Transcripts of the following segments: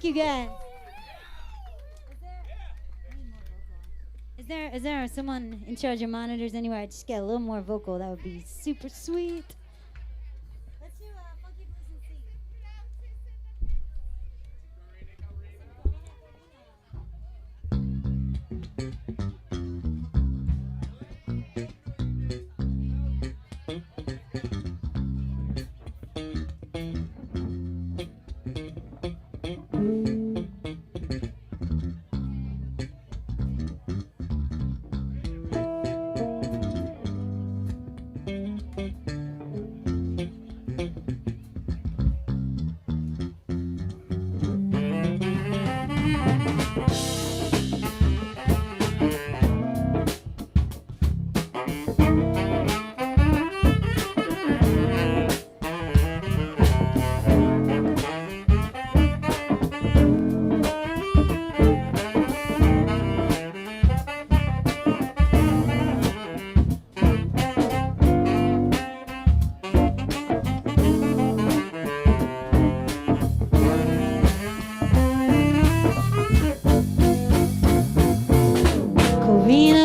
Thank you, guys. Is there someone in charge of monitors anywhere? I just get a little more vocal. That would be super sweet. Let's do Funky Blues and C.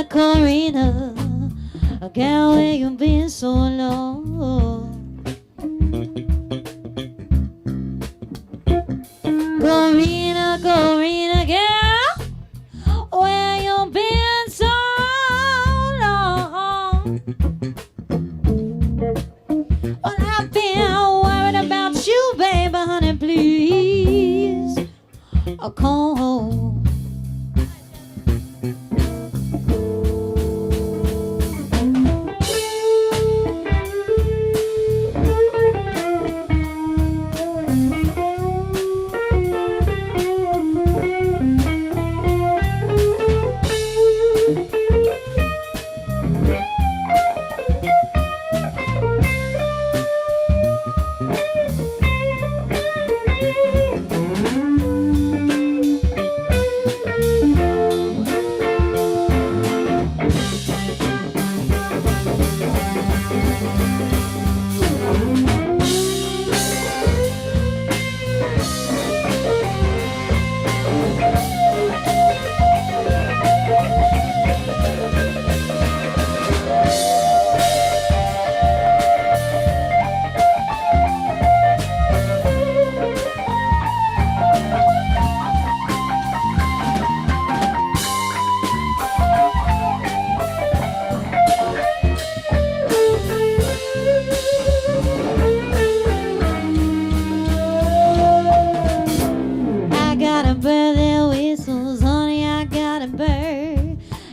Corina, a gal where you've been so long. Corina, girl, where you've been so long. Well, I've been worried about you, baby, honey, please, come home.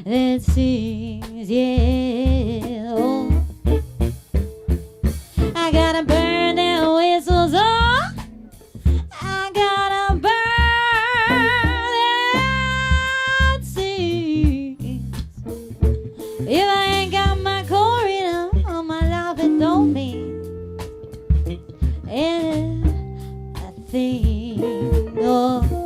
That sings, yeah. Oh. I gotta burn their whistles, oh. I gotta burn that sings. If I ain't got my corina on my life, it don't mean anything, oh.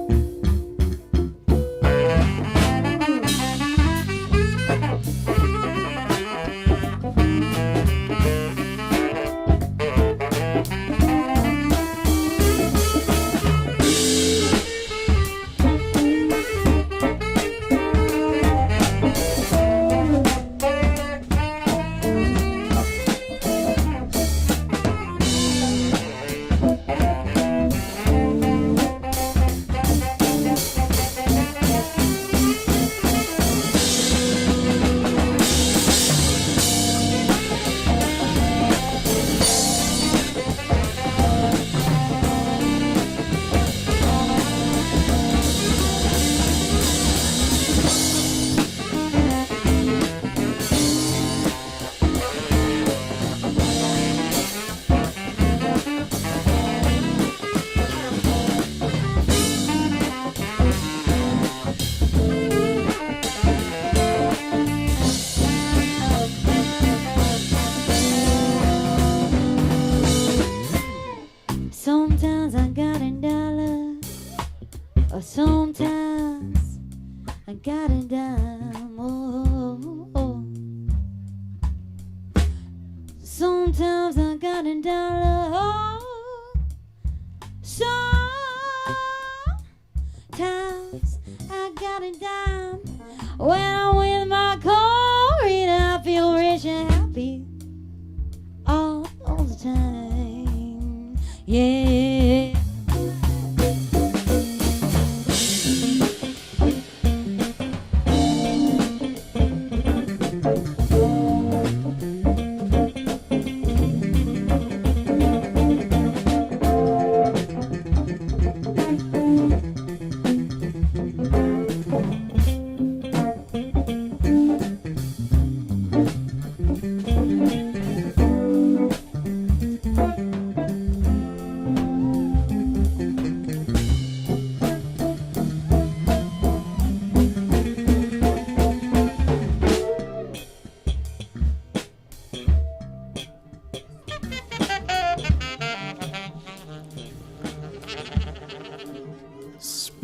Sometimes I got $1, or sometimes I got a dime. Oh, oh, oh. Sometimes I got $1. Oh, got it down. When I'm with my Corina, I feel rich and happy all the time. Yeah.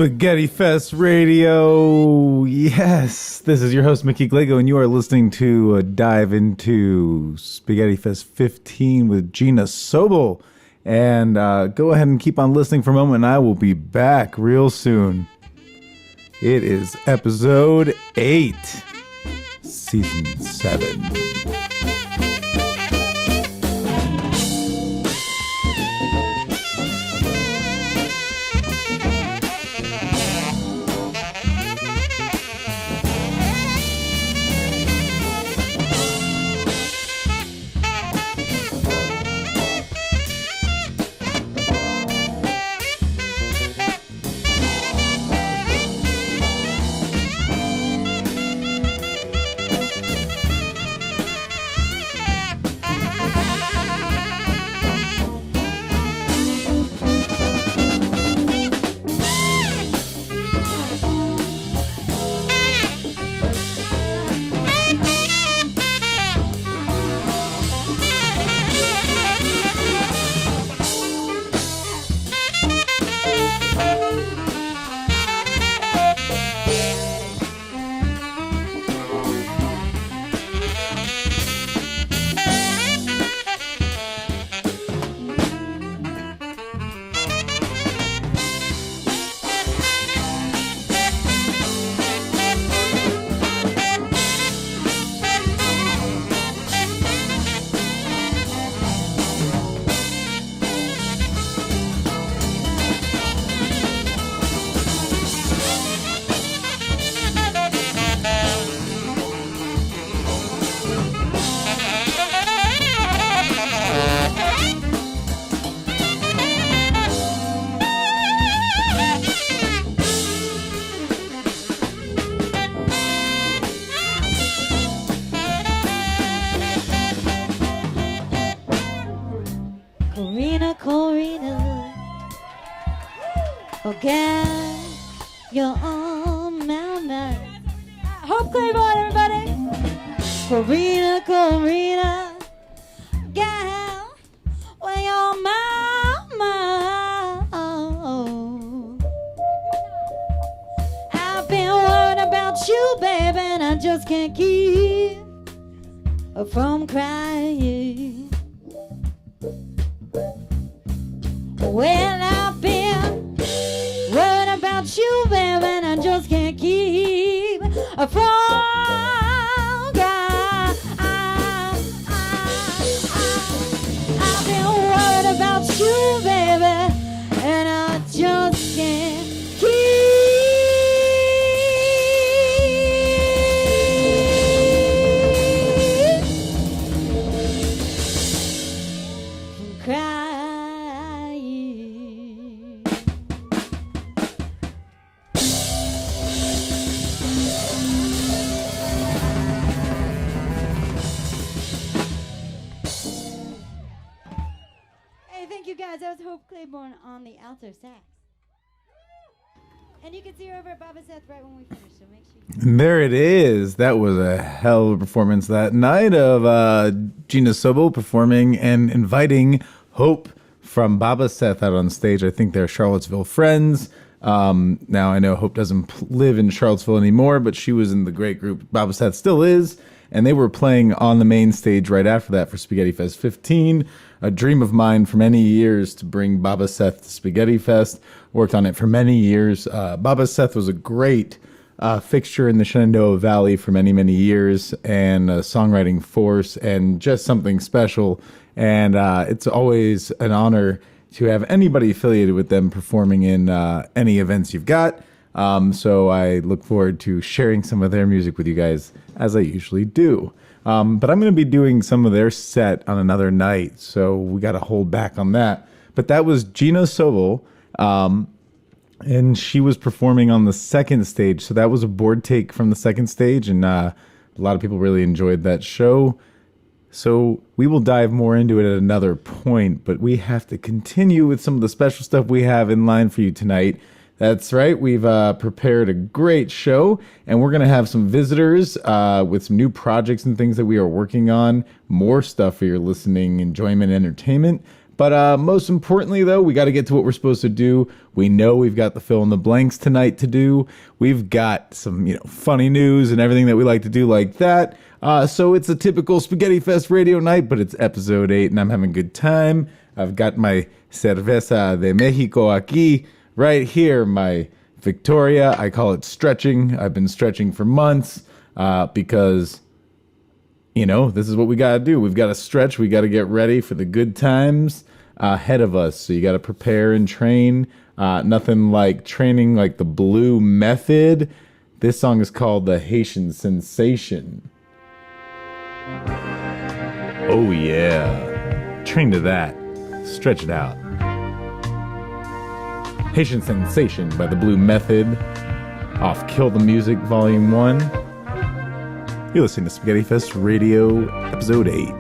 Spaghetti Fest Radio. Yes, this is your host Mickey Glago, and you are listening to dive into Spaghetti Fest 15 with Gina Sobel. And go ahead and keep on listening for a moment, and I will be back real soon. It is episode 8, season 7. Corina, forget your own mama. Hope Claiborne, everybody. Corina, gal, where your mama? I've been worried about you, baby, and I just can't keep from crying. Well, I've been worried about you, baby, and I just can't keep from crying. I've been worried about you, baby, and I just can't keep from crying. Thank you guys. That was Hope Claiborne on the alto sax. And you can see her over at Baba Seth right when we finish, so make sure you... There it is. That was a hell of a performance that night of Gina Sobel performing and inviting Hope from Baba Seth out on stage. I think they're Charlottesville friends. Now, I know Hope doesn't live in Charlottesville anymore, but she was in the great group Baba Seth still is. And they were playing on the main stage right after that for Spaghetti Fest 15. A dream of mine for many years to bring Baba Seth to Spaghetti Fest. Worked on it for many years. Baba Seth was a great fixture in the Shenandoah Valley for many, many years, and a songwriting force, and just something special. And it's always an honor to have anybody affiliated with them performing in any events you've got. So I look forward to sharing some of their music with you guys, as I usually do. But I'm going to be doing some of their set on another night, so we got to hold back on that. But that was Gina Sobel, and she was performing on the second stage. So that was a board take from the second stage, and a lot of people really enjoyed that show. So we will dive more into it at another point, but we have to continue with some of the special stuff we have in line for you tonight. That's right, we've prepared a great show, and we're going to have some visitors with some new projects and things that we are working on. More stuff for your listening enjoyment, entertainment. But most importantly, though, we got to get to what we're supposed to do. We know we've got the fill in the blanks tonight to do. We've got some, funny news and everything that we like to do like that. So it's a typical Spaghetti Fest radio night, but it's episode 8, and I'm having a good time. I've got my Cerveza de Mexico aquí, right here, my Victoria. I call it stretching. I've been stretching for months because... this is what we got to do. We've got to stretch. We got to get ready for the good times ahead of us. So you got to prepare and train. Nothing like training like the Blue Method. This song is called The Haitian Sensation. Oh, yeah. Train to that. Stretch it out. Haitian Sensation by the Blue Method off Kill the Music Volume 1. You're listening to Spaghetti Fest Radio, Episode 8.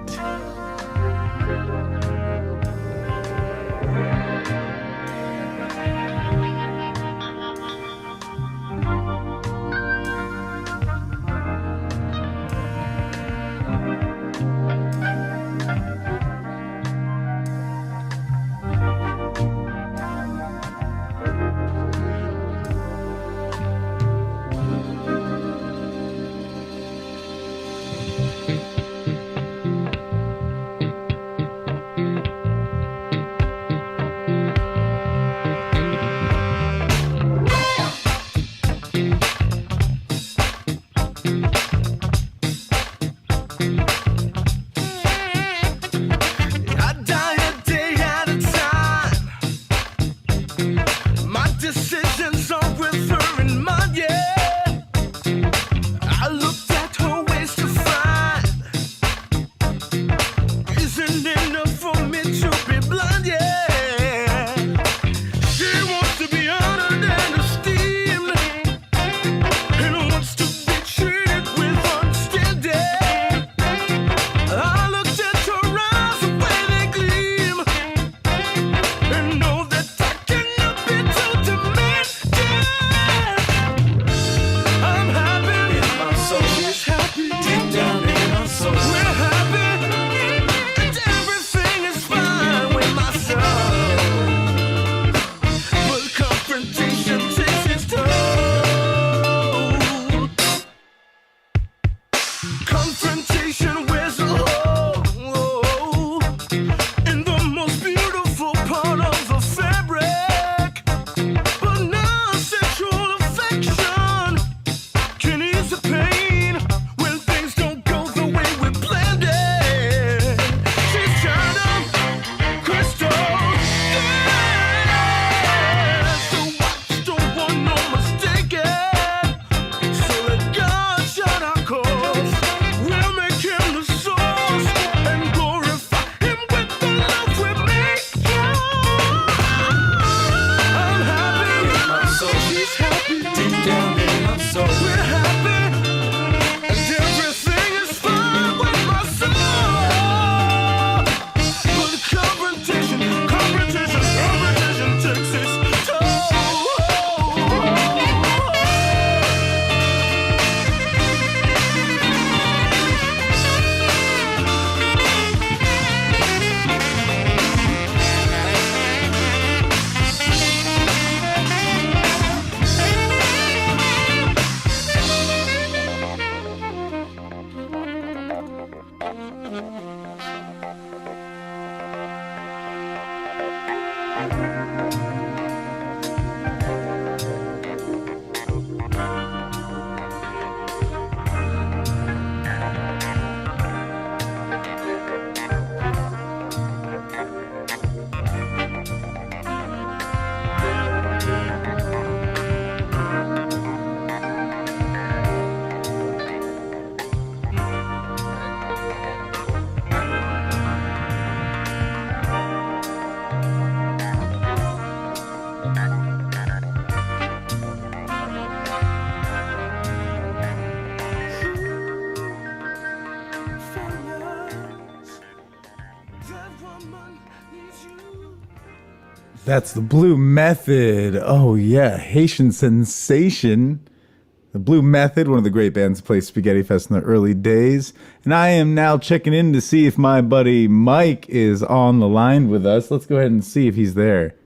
That's the Blue Method. Oh, yeah. Haitian Sensation. The Blue Method, one of the great bands that played Spaghetti Fest in the early days. And I am now checking in to see if my buddy Mike is on the line with us. Let's go ahead and see if he's there.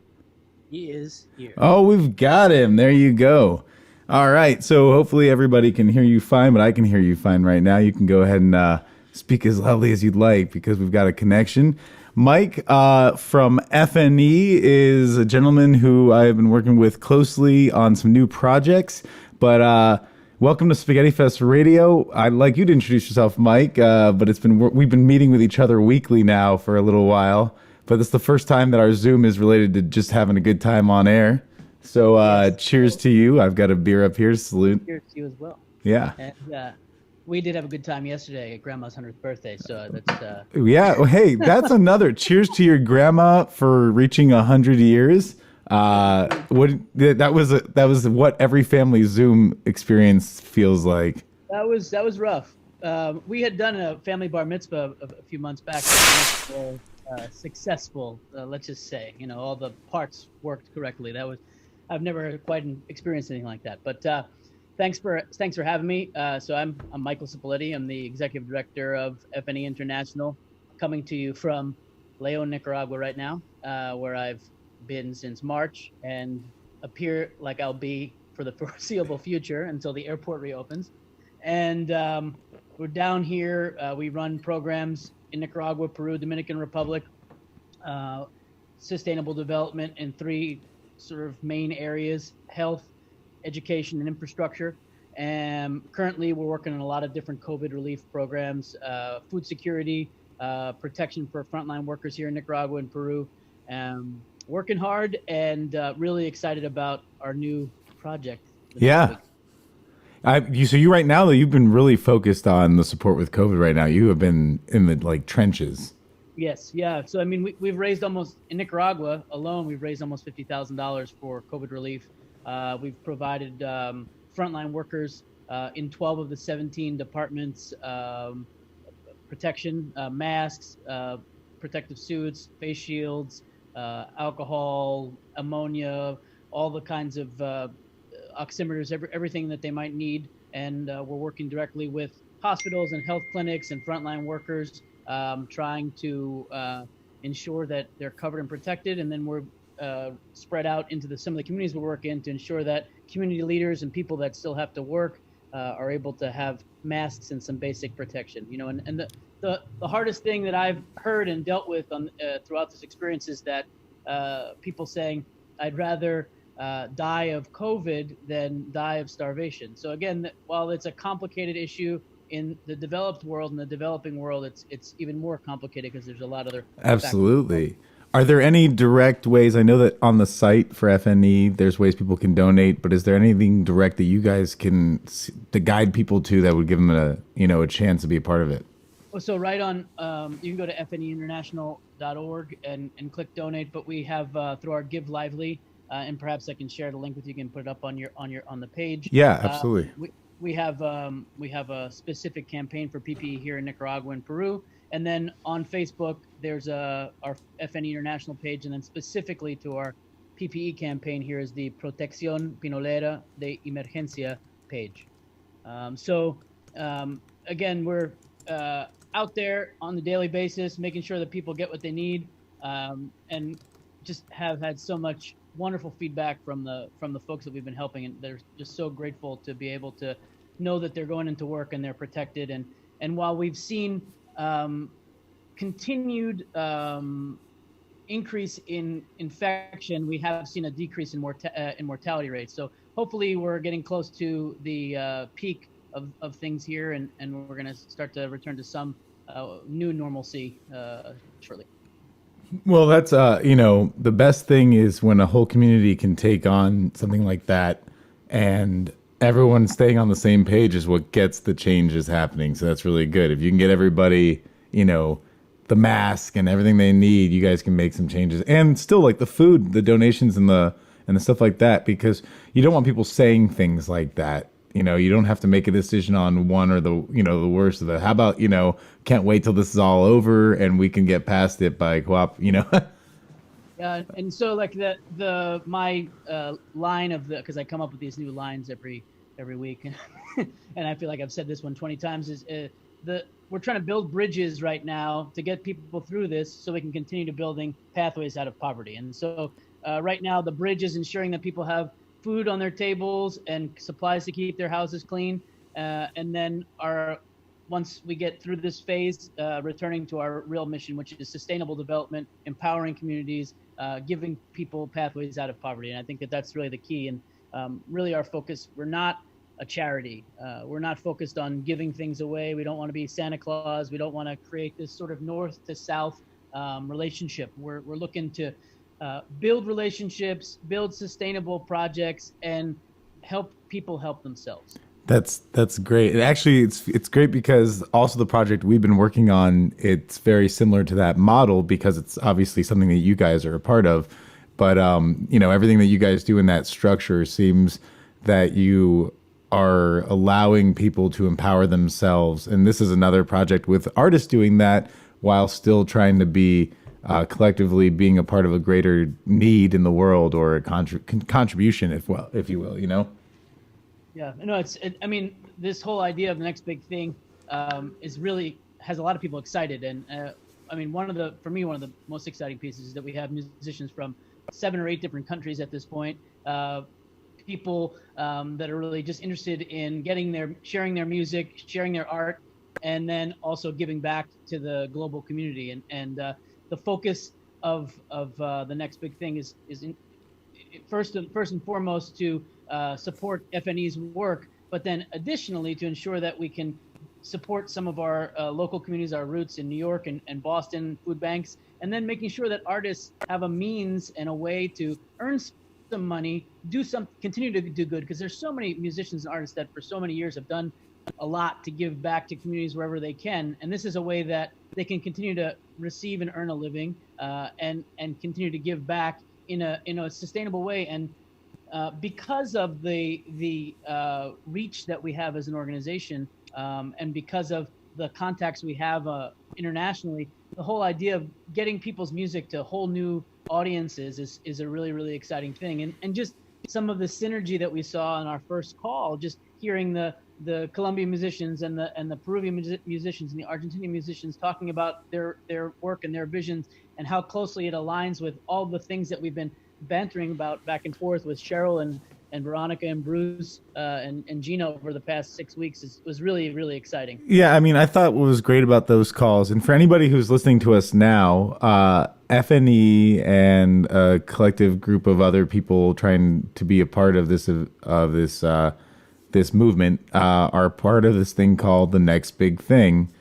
He is here. Oh, we've got him. There you go. All right. So hopefully everybody can hear you fine, but I can hear you fine right now. You can go ahead and speak as loudly as you'd like because we've got a connection. Mike from FNE is a gentleman who I've been working with closely on some new projects. But welcome to Spaghetti Fest Radio. I'd like you to introduce yourself, Mike. But we've been meeting with each other weekly now for a little while. But this is the first time that our Zoom is related to just having a good time on air. So Yes. cheers to you. I've got a beer up here. Salute. Cheers to you as well. Yeah. And we did have a good time yesterday at Grandma's 100th birthday. So that's Yeah. Well, hey, that's another cheers to your grandma for reaching 100 years. That was what every family Zoom experience feels like. that was rough. We had done a family bar mitzvah a few months back. Successful. Let's just say, all the parts worked correctly. I've never quite experienced anything like that. But thanks for having me. So I'm Michael Cipoletti. I'm the executive director of FNE International, coming to you from Leon, Nicaragua right now, where I've been since March and appear like I'll be for the foreseeable future until the airport reopens. And we're down here. We run programs in Nicaragua, Peru, Dominican Republic, sustainable development in three sort of main areas: health, education, and infrastructure. And currently we're working on a lot of different COVID relief programs, food security, protection for frontline workers here in Nicaragua and Peru. Working hard and really excited about our new project. Yeah. So you right now, though, you've been really focused on the support with COVID right now. You have been in the trenches. Yes, yeah. So I mean, we've raised almost in Nicaragua alone. We've raised almost $50,000 for COVID relief. We've provided frontline workers in 12 of the 17 departments protection, masks, protective suits, face shields, alcohol, ammonia, all the kinds of oximeters, everything that they might need. And we're working directly with hospitals and health clinics and frontline workers, trying to ensure that they're covered and protected. And then we're spread out into some of the communities we work in to ensure that community leaders and people that still have to work are able to have masks and some basic protection. And the hardest thing that I've heard and dealt with throughout this experience is that people saying, I'd rather die of COVID than die of starvation. So again, while it's a complicated issue in the developed world and the developing world, it's even more complicated because there's a lot of other Absolutely. factors. Are there any direct ways? I know that on the site for FNE, there's ways people can donate, but is there anything direct that you guys can to guide people to that would give them a chance to be a part of it? So right on, you can go to fneinternational.org and click donate. But we have through our Give Lively, and perhaps I can share the link with you. You can put it up on the page. Yeah, absolutely. We have a specific campaign for PPE here in Nicaragua and Peru, and then on Facebook there's our FNE International page, and then specifically to our PPE campaign here is the Protección Pinolera de Emergencia page. Again, we're out there on the daily basis, making sure that people get what they need, and just have had so much wonderful feedback from the folks that we've been helping, and they're just so grateful to be able to know that they're going into work and they're protected. And while we've seen continued increase in infection, we have seen a decrease in mortality rates. So hopefully we're getting close to the peak of things here, and we're going to start to return to some new normalcy shortly. Well, that's the best thing is when a whole community can take on something like that, and everyone staying on the same page is what gets the changes happening. So that's really good. If you can get everybody, the mask and everything they need, you guys can make some changes. And still, like the food, the donations, and the stuff like that, because you don't want people saying things like that. You don't have to make a decision on one or the worst of it. How about, can't wait till this is all over and we can get past it by co-op, And so like my line of the, because I come up with these new lines every week, and I feel like I've said this one 20 times, is we're trying to build bridges right now to get people through this so we can continue to building pathways out of poverty. And so right now the bridge is ensuring that people have food on their tables and supplies to keep their houses clean, and then once we get through this phase, returning to our real mission, which is sustainable development, empowering communities, giving people pathways out of poverty. And I think that that's really the key. And really our focus, we're not a charity. We're not focused on giving things away. We don't want to be Santa Claus. We don't want to create this sort of north to south relationship. We're looking to build relationships, build sustainable projects, and help people help themselves. That's great. And actually, it's great because also the project we've been working on, it's very similar to that model because it's obviously something that you guys are a part of. But everything that you guys do in that structure seems that you are allowing people to empower themselves. And this is another project with artists doing that while still trying to be collectively being a part of a greater need in the world, or a contribution, if you will. Yeah, no, I mean, this whole idea of the next big thing is really has a lot of people excited. And I mean, for me, one of the most exciting pieces is that we have musicians from 7 or 8 different countries at this point. People that are really just interested in sharing their music, sharing their art, and then also giving back to the global community. And the focus of the next big thing is first and foremost to support FNE's work, but then additionally to ensure that we can support some of our local communities, our roots in New York and Boston food banks, and then making sure that artists have a means and a way to earn some money, continue to do good, because there's so many musicians and artists that for so many years have done a lot to give back to communities wherever they can, and this is a way that they can continue to receive and earn a living, and continue to give back in a sustainable way. And because of the reach that we have as an organization, and because of the contacts we have internationally, the whole idea of getting people's music to whole new audiences is a really, really exciting thing. And just some of the synergy that we saw in our first call, just hearing the Colombian musicians and the Peruvian musicians and the Argentinian musicians talking about their work and their visions, and how closely it aligns with all the things that we've been bantering about back and forth with Cheryl and Veronica and Bruce and Gina over the past 6 weeks was really, really exciting. Yeah, I mean, I thought what was great about those calls, and for anybody who's listening to us now, FNE and a collective group of other people trying to be a part of this movement are part of this thing called the Next Big Thing,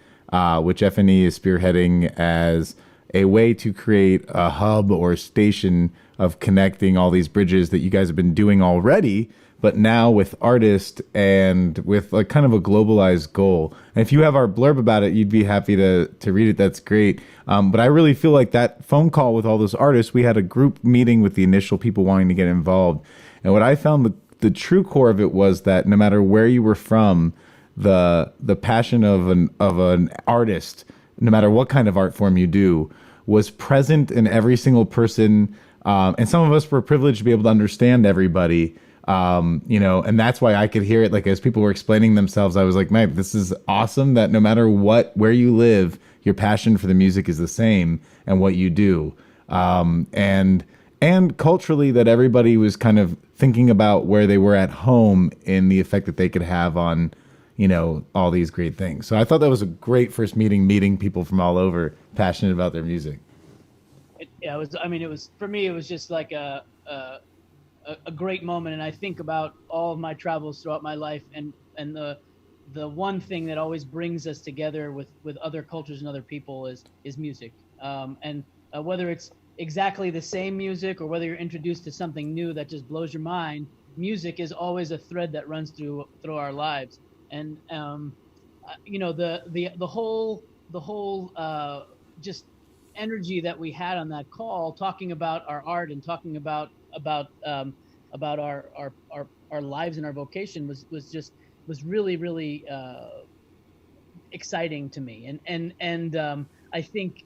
which FNE is spearheading as a way to create a hub or station of connecting all these bridges that you guys have been doing already, but now with artists and with like kind of a globalized goal. And if you have our blurb about it, you'd be happy to read it. That's great. But I really feel like that phone call with all those artists, we had a group meeting with the initial people wanting to get involved. And what I found the true core of it was that no matter where you were from, the passion of an artist, no matter what kind of art form you do, was present in every single person. And some of us were privileged to be able to understand everybody, and that's why I could hear it. Like, as people were explaining themselves, I was like, man, this is awesome that no matter where you live, your passion for the music is the same and what you do. And culturally, that everybody was kind of thinking about where they were at home and the effect that they could have on, all these great things. So I thought that was a great first meeting people from all over, passionate about their music. It was for me, it was just like a great moment. And I think about all of my travels throughout my life, and the one thing that always brings us together with other cultures and other people is music. And whether it's exactly the same music or whether you're introduced to something new that just blows your mind, music is always a thread that runs through our lives. And the whole just energy that we had on that call, talking about our art and talking about our lives and our vocation was really, really exciting to me. And I think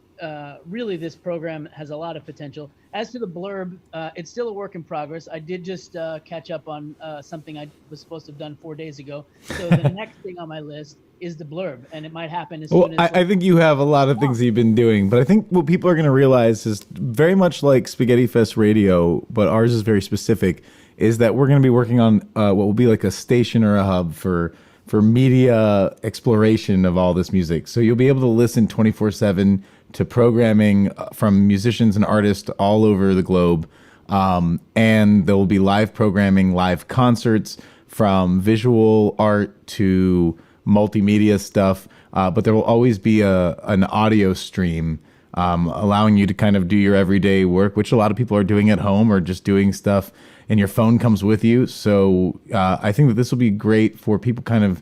really this program has a lot of potential. As to the blurb, it's still a work in progress. I did just catch up on something I was supposed to have done 4 days ago. So the next thing on my list is the blurb, and it might happen as soon as... I think you have a lot of things you've been doing, but I think what people are going to realize is very much like Spaghetti Fest Radio, but ours is very specific, is that we're going to be working on what will be like a station or a hub for media exploration of all this music. So you'll be able to listen 24/7 to programming from musicians and artists all over the globe. And there will be live programming, live concerts, from visual art to multimedia stuff. But there will always be an audio stream allowing you to kind of do your everyday work, which a lot of people are doing at home or just doing stuff, and your phone comes with you. So I think that this will be great for people kind of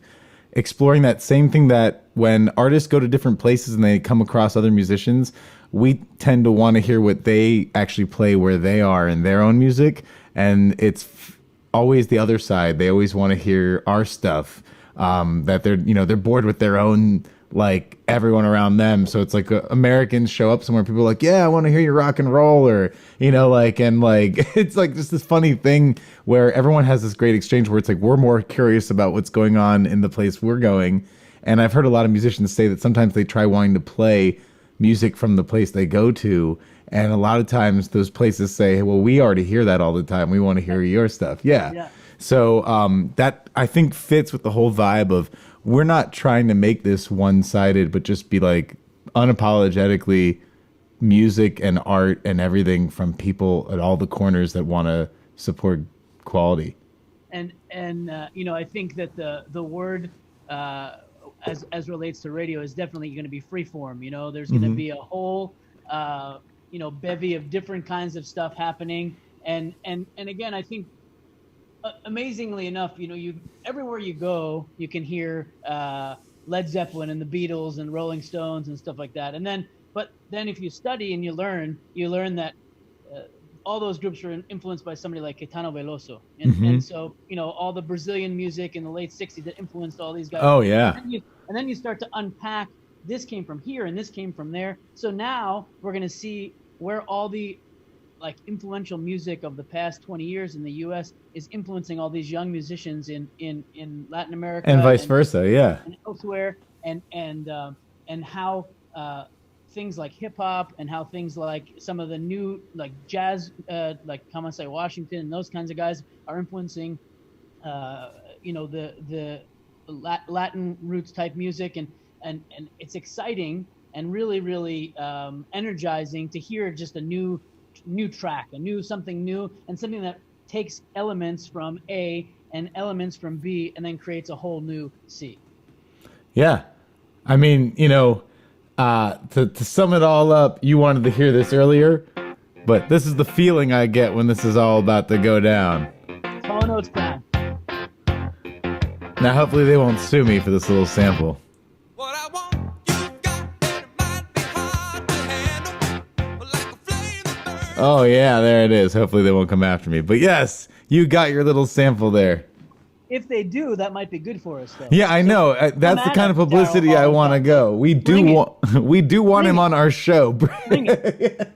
exploring that same thing, that when artists go to different places and they come across other musicians, we tend to want to hear what they actually play where they are in their own music. And it's always the other side. They always want to hear our stuff, that they're bored with their own, like everyone around them. So it's like Americans show up somewhere, people are like, yeah, I want to hear your rock and roll, or it's like just this funny thing where everyone has this great exchange where it's like we're more curious about what's going on in the place we're going. And I've heard a lot of musicians say that sometimes they try wanting to play music from the place they go to, and a lot of times those places say, well, we already hear that all the time, we want to hear your stuff. Yeah. So that I think fits with the whole vibe of, we're not trying to make this one-sided, but just be like unapologetically music and art and everything from people at all the corners that want to support quality. And I think that the word as relates to radio is definitely going to be freeform. There's going to be a whole bevy of different kinds of stuff happening. And again, I think, amazingly enough, everywhere you go, you can hear Led Zeppelin and the Beatles and Rolling Stones and stuff like that. But then if you study and you learn that all those groups were influenced by somebody like Caetano Veloso. And so, all the Brazilian music in the late 60s that influenced all these guys. Oh, yeah. And then you start to unpack, this came from here and this came from there. So now we're going to see where all the influential music of the past 20 years in the U.S. is influencing all these young musicians in Latin America and vice versa, yeah, and elsewhere, and how things like hip hop and how things like some of the new jazz, like Kamasi Washington and those kinds of guys are influencing, the Latin roots type music, and it's exciting and really, really energizing to hear just a new track, something new, and something that takes elements from A and elements from B and then creates a whole new C. Yeah. I mean, to sum it all up, you wanted to hear this earlier, but this is the feeling I get when this is all about to go down. Oh, no, it's time. Now, hopefully they won't sue me for this little sample. Oh, yeah, there it is. Hopefully they won't come after me. But yes, you got your little sample there. If they do, that might be good for us, though. Yeah, I know. That's the kind of publicity I want to go. We do want him on our show. Bring it.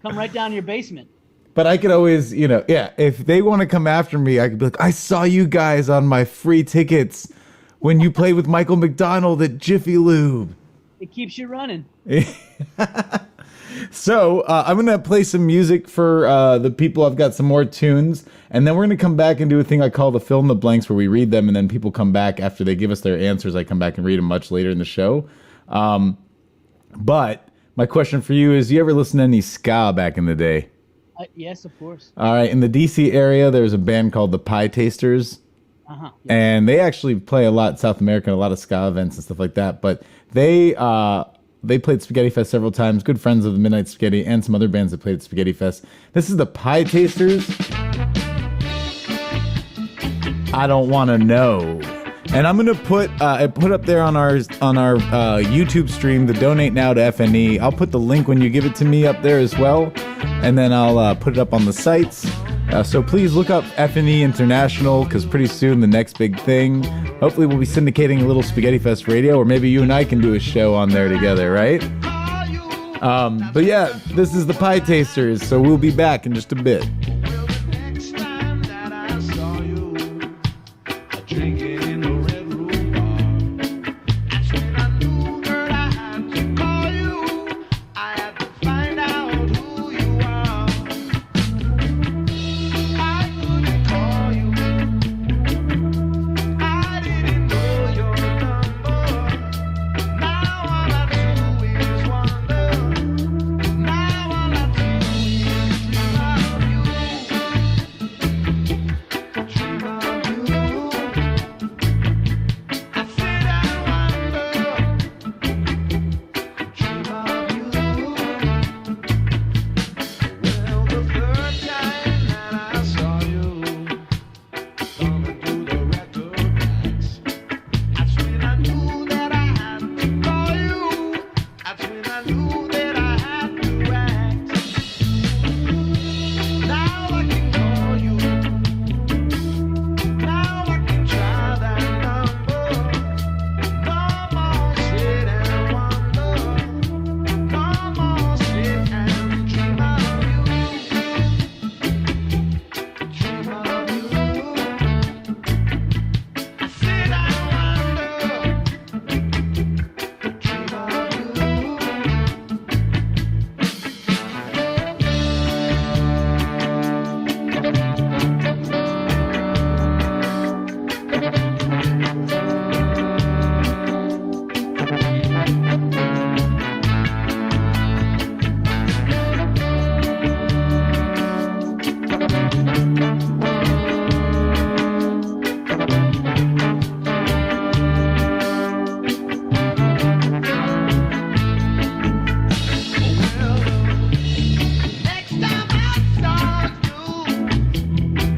Come right down to your basement. But I could always, if they want to come after me, I could be like, I saw you guys on my free tickets when you played with Michael McDonald at Jiffy Lube. It keeps you running. So I'm going to play some music for the people. I've got some more tunes. And then we're going to come back and do a thing I call the fill in the blanks, where we read them and then people come back after they give us their answers. I come back and read them much later in the show. But my question for you is, you ever listen to any ska back in the day? Yes, of course. All right. In the D.C. area, there's a band called the Pie Tasters. Yes. And they actually play a lot in South America, a lot of ska events and stuff like that. But they played Spaghetti Fest several times. Good friends of the Midnight Spaghetti and some other bands that played at Spaghetti Fest. This is the Pie Tasters. I don't want to know. And I'm gonna put up there on our YouTube stream the donate now to FNE. I'll put the link when you give it to me up there as well, and then I'll put it up on the sites. So please look up FNE International, because pretty soon the next big thing. Hopefully we'll be syndicating a little Spaghetti Fest radio, or maybe you and I can do a show on there together, right? But yeah, this is the Pie Tasters, so we'll be back in just a bit. Well, the next time that I saw you drinking in the Red Room bar, that's when I knew, girl, I had to call you. I had to find out who you are. I couldn't call you. I didn't know your number. Now all I do is wonder. Now all I do is dream of you. Dream of you. I sit and wonder. Dream of you. Well, the third time that I saw you coming through the record racks, that's when I knew that I had to call you. That's when I knew that I had to act. Now I can call you. Now I can try that number. No more sit and wonder. No more sit and dream of you. Dream of you. I sit and wonder. Dream of you. Next time I saw you,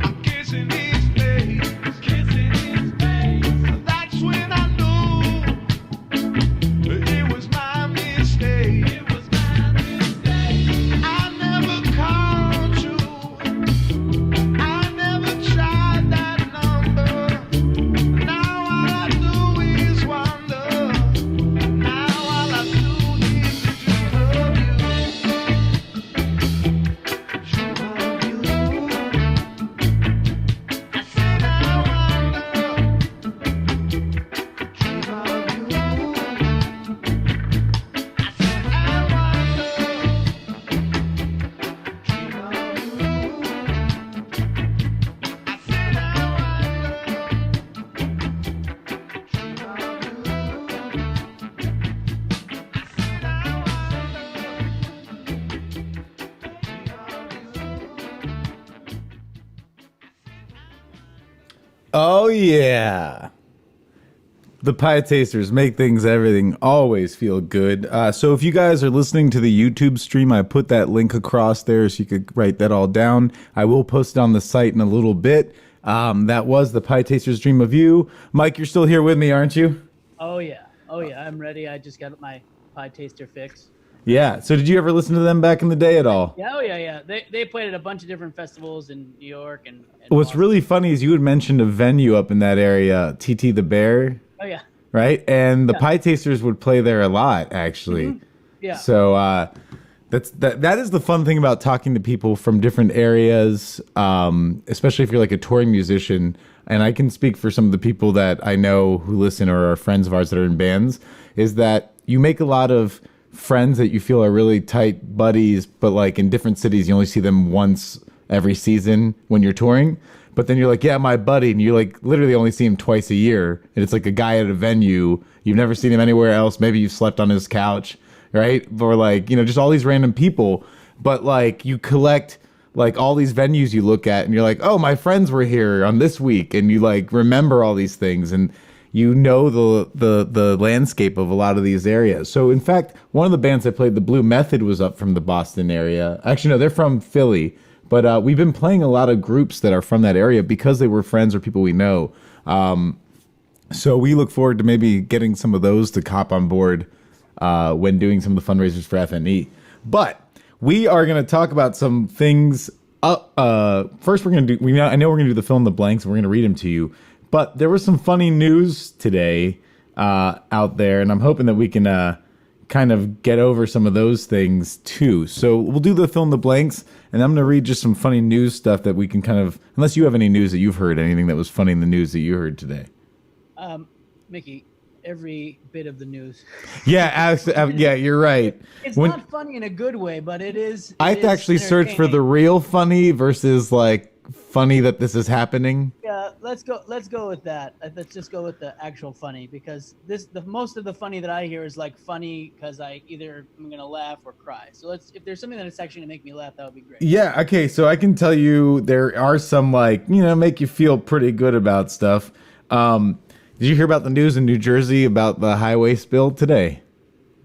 I'm kissing his face. That's when I knew it was my mistake. I never called you. I never tried that number. Now all I do is wonder. Now all I do is dream of you. Dream of you. I said I wonder. Dream of you. I said I wonder. Dream of you. I said Oh yeah. The Pie Tasters make everything always feel good. So if you guys are listening to the YouTube stream, I put that link across there so you could write that all down. I will post it on the site in a little bit. That was the Pie Tasters Dream of You. Mike, you're still here with me, aren't you? Oh yeah, I'm ready. I just got my pie taster fix. Yeah. So did you ever listen to them back in the day at all? Yeah, yeah. They played at a bunch of different festivals in New York and What's Boston. really funny is you had mentioned a venue up in that area, TT the Bear, Oh yeah, right? And the Yeah. Pie Tasters would play there a lot, actually. yeah. So that is the fun thing about talking to people from different areas, especially if you're like a touring musician. And I can speak for some of the people that I know who listen or are friends of ours that are in bands, is that you make a lot of friends that you feel are really tight buddies, but like in different cities, you only see them once every season when you're touring. But then you're like, yeah, my buddy, and you like literally only see him twice a year, and it's like a guy at a venue. You've never seen him anywhere else. Maybe you slept on his couch, right? Or like, you know, just all these random people. But like you collect like all these venues you look at, and you're like, oh, my friends were here on this week, and you like remember all these things, and you know the landscape of a lot of these areas. So in fact, one of the bands I played, the Blue Method, was up from the Boston area. Actually, no, they're from Philly. But we've been playing a lot of groups that are from that area because they were friends or people we know. So we look forward to maybe getting some of those to cop on board when doing some of the fundraisers for FNE. But we are going to talk about some things. First, we're going to do. I know we're going to do the fill in the blanks, and we're going to read them to you. But there was some funny news today out there, and I'm hoping that we can kind of get over some of those things too. So we'll do the fill in the blanks, and I'm going to read just some funny news stuff that we can kind of, unless you have any news that you've heard, anything that was funny in the news that you heard today. Mickey, every bit of the news. Yeah, yeah, you're right. It's not funny in a good way, but it is. I have to actually search for the real funny versus like funny that this is happening. Yeah, let's go with that. Let's just go with the actual funny, because the most of the funny that I hear is like funny because I either I'm gonna laugh or cry. So if there's something that's actually gonna make me laugh, that would be great. Yeah, okay, so I can tell you there are some like, make you feel pretty good about stuff. Did you hear about the news in New Jersey about the highway spill today?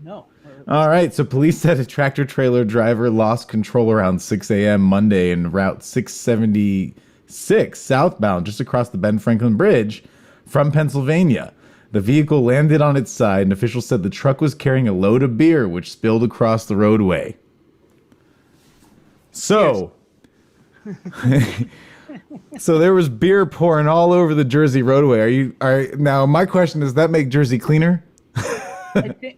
No. All right, so police said a tractor trailer driver lost control around 6 a.m. Monday in Route 676 southbound, just across the Ben Franklin Bridge from Pennsylvania. The vehicle landed on its side, and officials said the truck was carrying a load of beer, which spilled across the roadway. So, so there was beer pouring all over the Jersey roadway. Now, my question is, that make Jersey cleaner?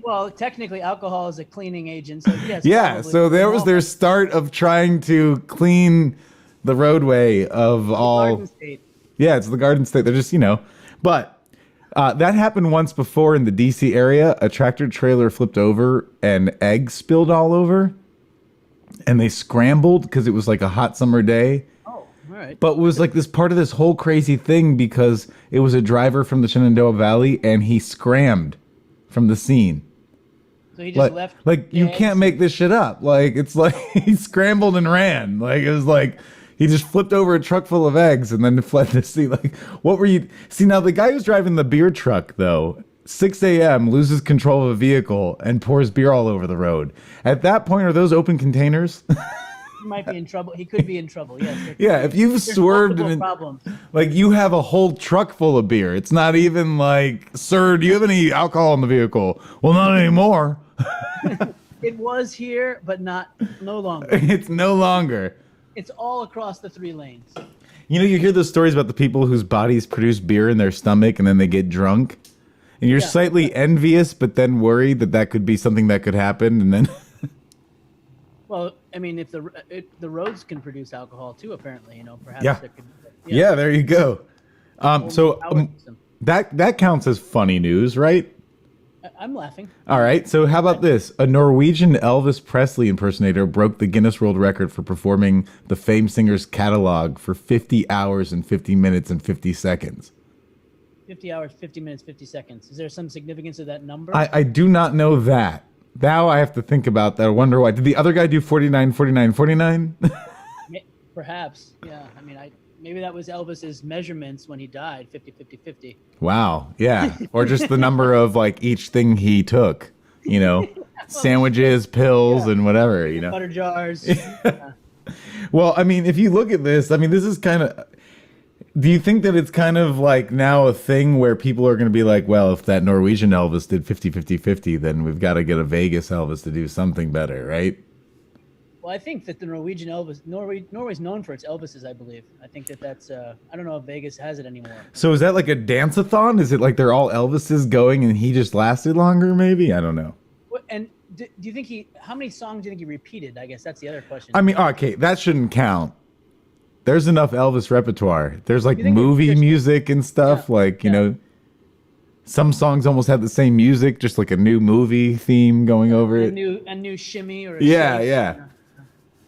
Well, technically, alcohol is a cleaning agent, so yes. Yeah, probably. so there was their start of trying to clean the roadway of all. Garden State. Yeah, it's the Garden State. They're just, but that happened once before in the DC area. A tractor trailer flipped over and eggs spilled all over, and they scrambled because it was like a hot summer day. Oh, all right. But it was like this part of this whole crazy thing because it was a driver from the Shenandoah Valley, and he scrammed from the scene. So he just left. Like, you can't make this shit up. Like, it's like he scrambled and ran. Like, it was like he just flipped over a truck full of eggs and then fled the scene. Like, what were you? See, now the guy who's driving the beer truck, though, 6 a.m., loses control of a vehicle and pours beer all over the road. At that point, are those open containers? He might be in trouble. He could be in trouble, yes. Yeah, if you've swerved problems. like you have a whole truck full of beer. It's not even like, sir, do you have any alcohol in the vehicle? Well, not anymore. It was here, but no longer. It's no longer. It's all across the 3 lanes. You hear those stories about the people whose bodies produce beer in their stomach and then they get drunk? And you're slightly envious, but then worried that could be something that could happen, and then... Well, I mean, if the roads can produce alcohol too, apparently, perhaps Yeah. there could. Yeah, there you go. That counts as funny news, right? I'm laughing. All right, so how about this? A Norwegian Elvis Presley impersonator broke the Guinness World Record for performing the famed singer's catalog for 50 hours and 50 minutes and 50 seconds. 50 hours, 50 minutes, 50 seconds. Is there some significance of that number? I do not know that. Now I have to think about that. I wonder why. Did the other guy do 49, 49, 49? Perhaps, yeah. I mean, maybe that was Elvis's measurements when he died, 50, 50, 50. Wow, yeah. Or just the number of like each thing he took, sandwiches, pills, and whatever, Butter jars. Well, I mean, if you look at this, I mean, this is kind of... Do you think that it's kind of like now a thing where people are going to be like, well, if that Norwegian Elvis did 50, 50, 50, then we've got to get a Vegas Elvis to do something better, right? Well, I think that the Norwegian Elvis, Norway's known for its Elvises, I believe. I think that's, I don't know if Vegas has it anymore. So is that like a dance-a-thon? Is it like they're all Elvises going and he just lasted longer, maybe? I don't know. And do you think how many songs do you think he repeated? I guess that's the other question. I mean, okay, that shouldn't count. There's enough Elvis repertoire. There's like movie music and stuff. Yeah, some songs almost have the same music, just like a new movie theme going over it. A new shimmy or yeah.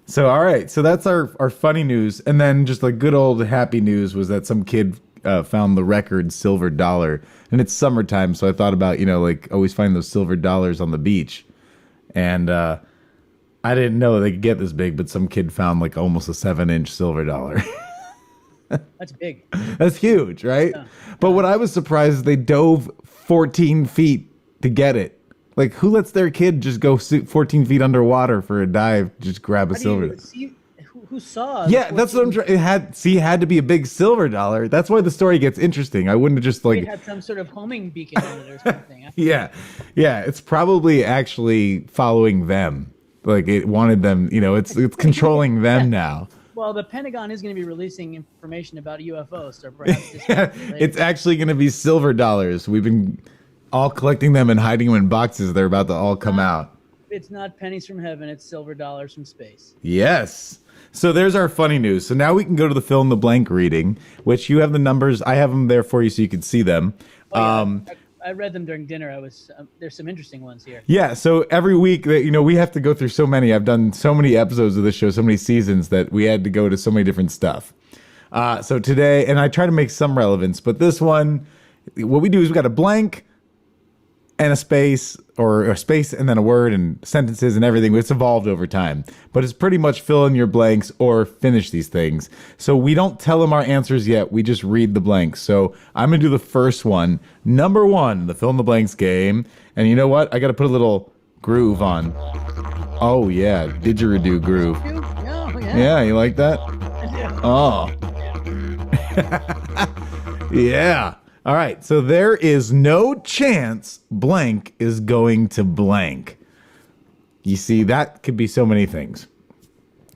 So, all right. So that's our funny news. And then just like good old happy news was that some kid found the record silver dollar. And it's summertime. So I thought about, like always find those silver dollars on the beach. And I didn't know they could get this big, but some kid found like almost a 7-inch silver dollar. That's big. That's huge, right? Yeah. But what I was surprised is they dove 14 feet to get it. Like, who lets their kid just go 14 feet underwater for a dive, just grab a silver dollar? Who saw? Yeah, that's what I'm trying. It had to be a big silver dollar. That's why the story gets interesting. I wouldn't have just like... It had some sort of homing beacon on it or something. Yeah. It's probably actually following them. Like it wanted them, it's controlling them now. Well, the Pentagon is going to be releasing information about UFOs, so perhaps it's actually going to be silver dollars. We've been all collecting them and hiding them in boxes. They're about to all come out. It's not pennies from heaven, it's silver dollars from space. Yes. So there's our funny news. So now we can go to the fill in the blank reading, which you have the numbers. I have them there for you so you can see them. I read them during dinner. There's some interesting ones here. Yeah, so every week, we have to go through so many. I've done so many episodes of this show, so many seasons that we had to go to so many different stuff. So today, and I try to make some relevance, but this one, what we do is we got a blank and a space, or a space and then a word and sentences and everything. It's evolved over time, but it's pretty much fill in your blanks or finish these things. So we don't tell them our answers yet. We just read the blanks. So I'm going to do the first one. Number 1, the fill in the blanks game. And you know what? I got to put a little groove on. Oh yeah. Didgeridoo groove. Yeah. You like that? Oh. Yeah. All right, so there is no chance blank is going to blank. You see, that could be so many things.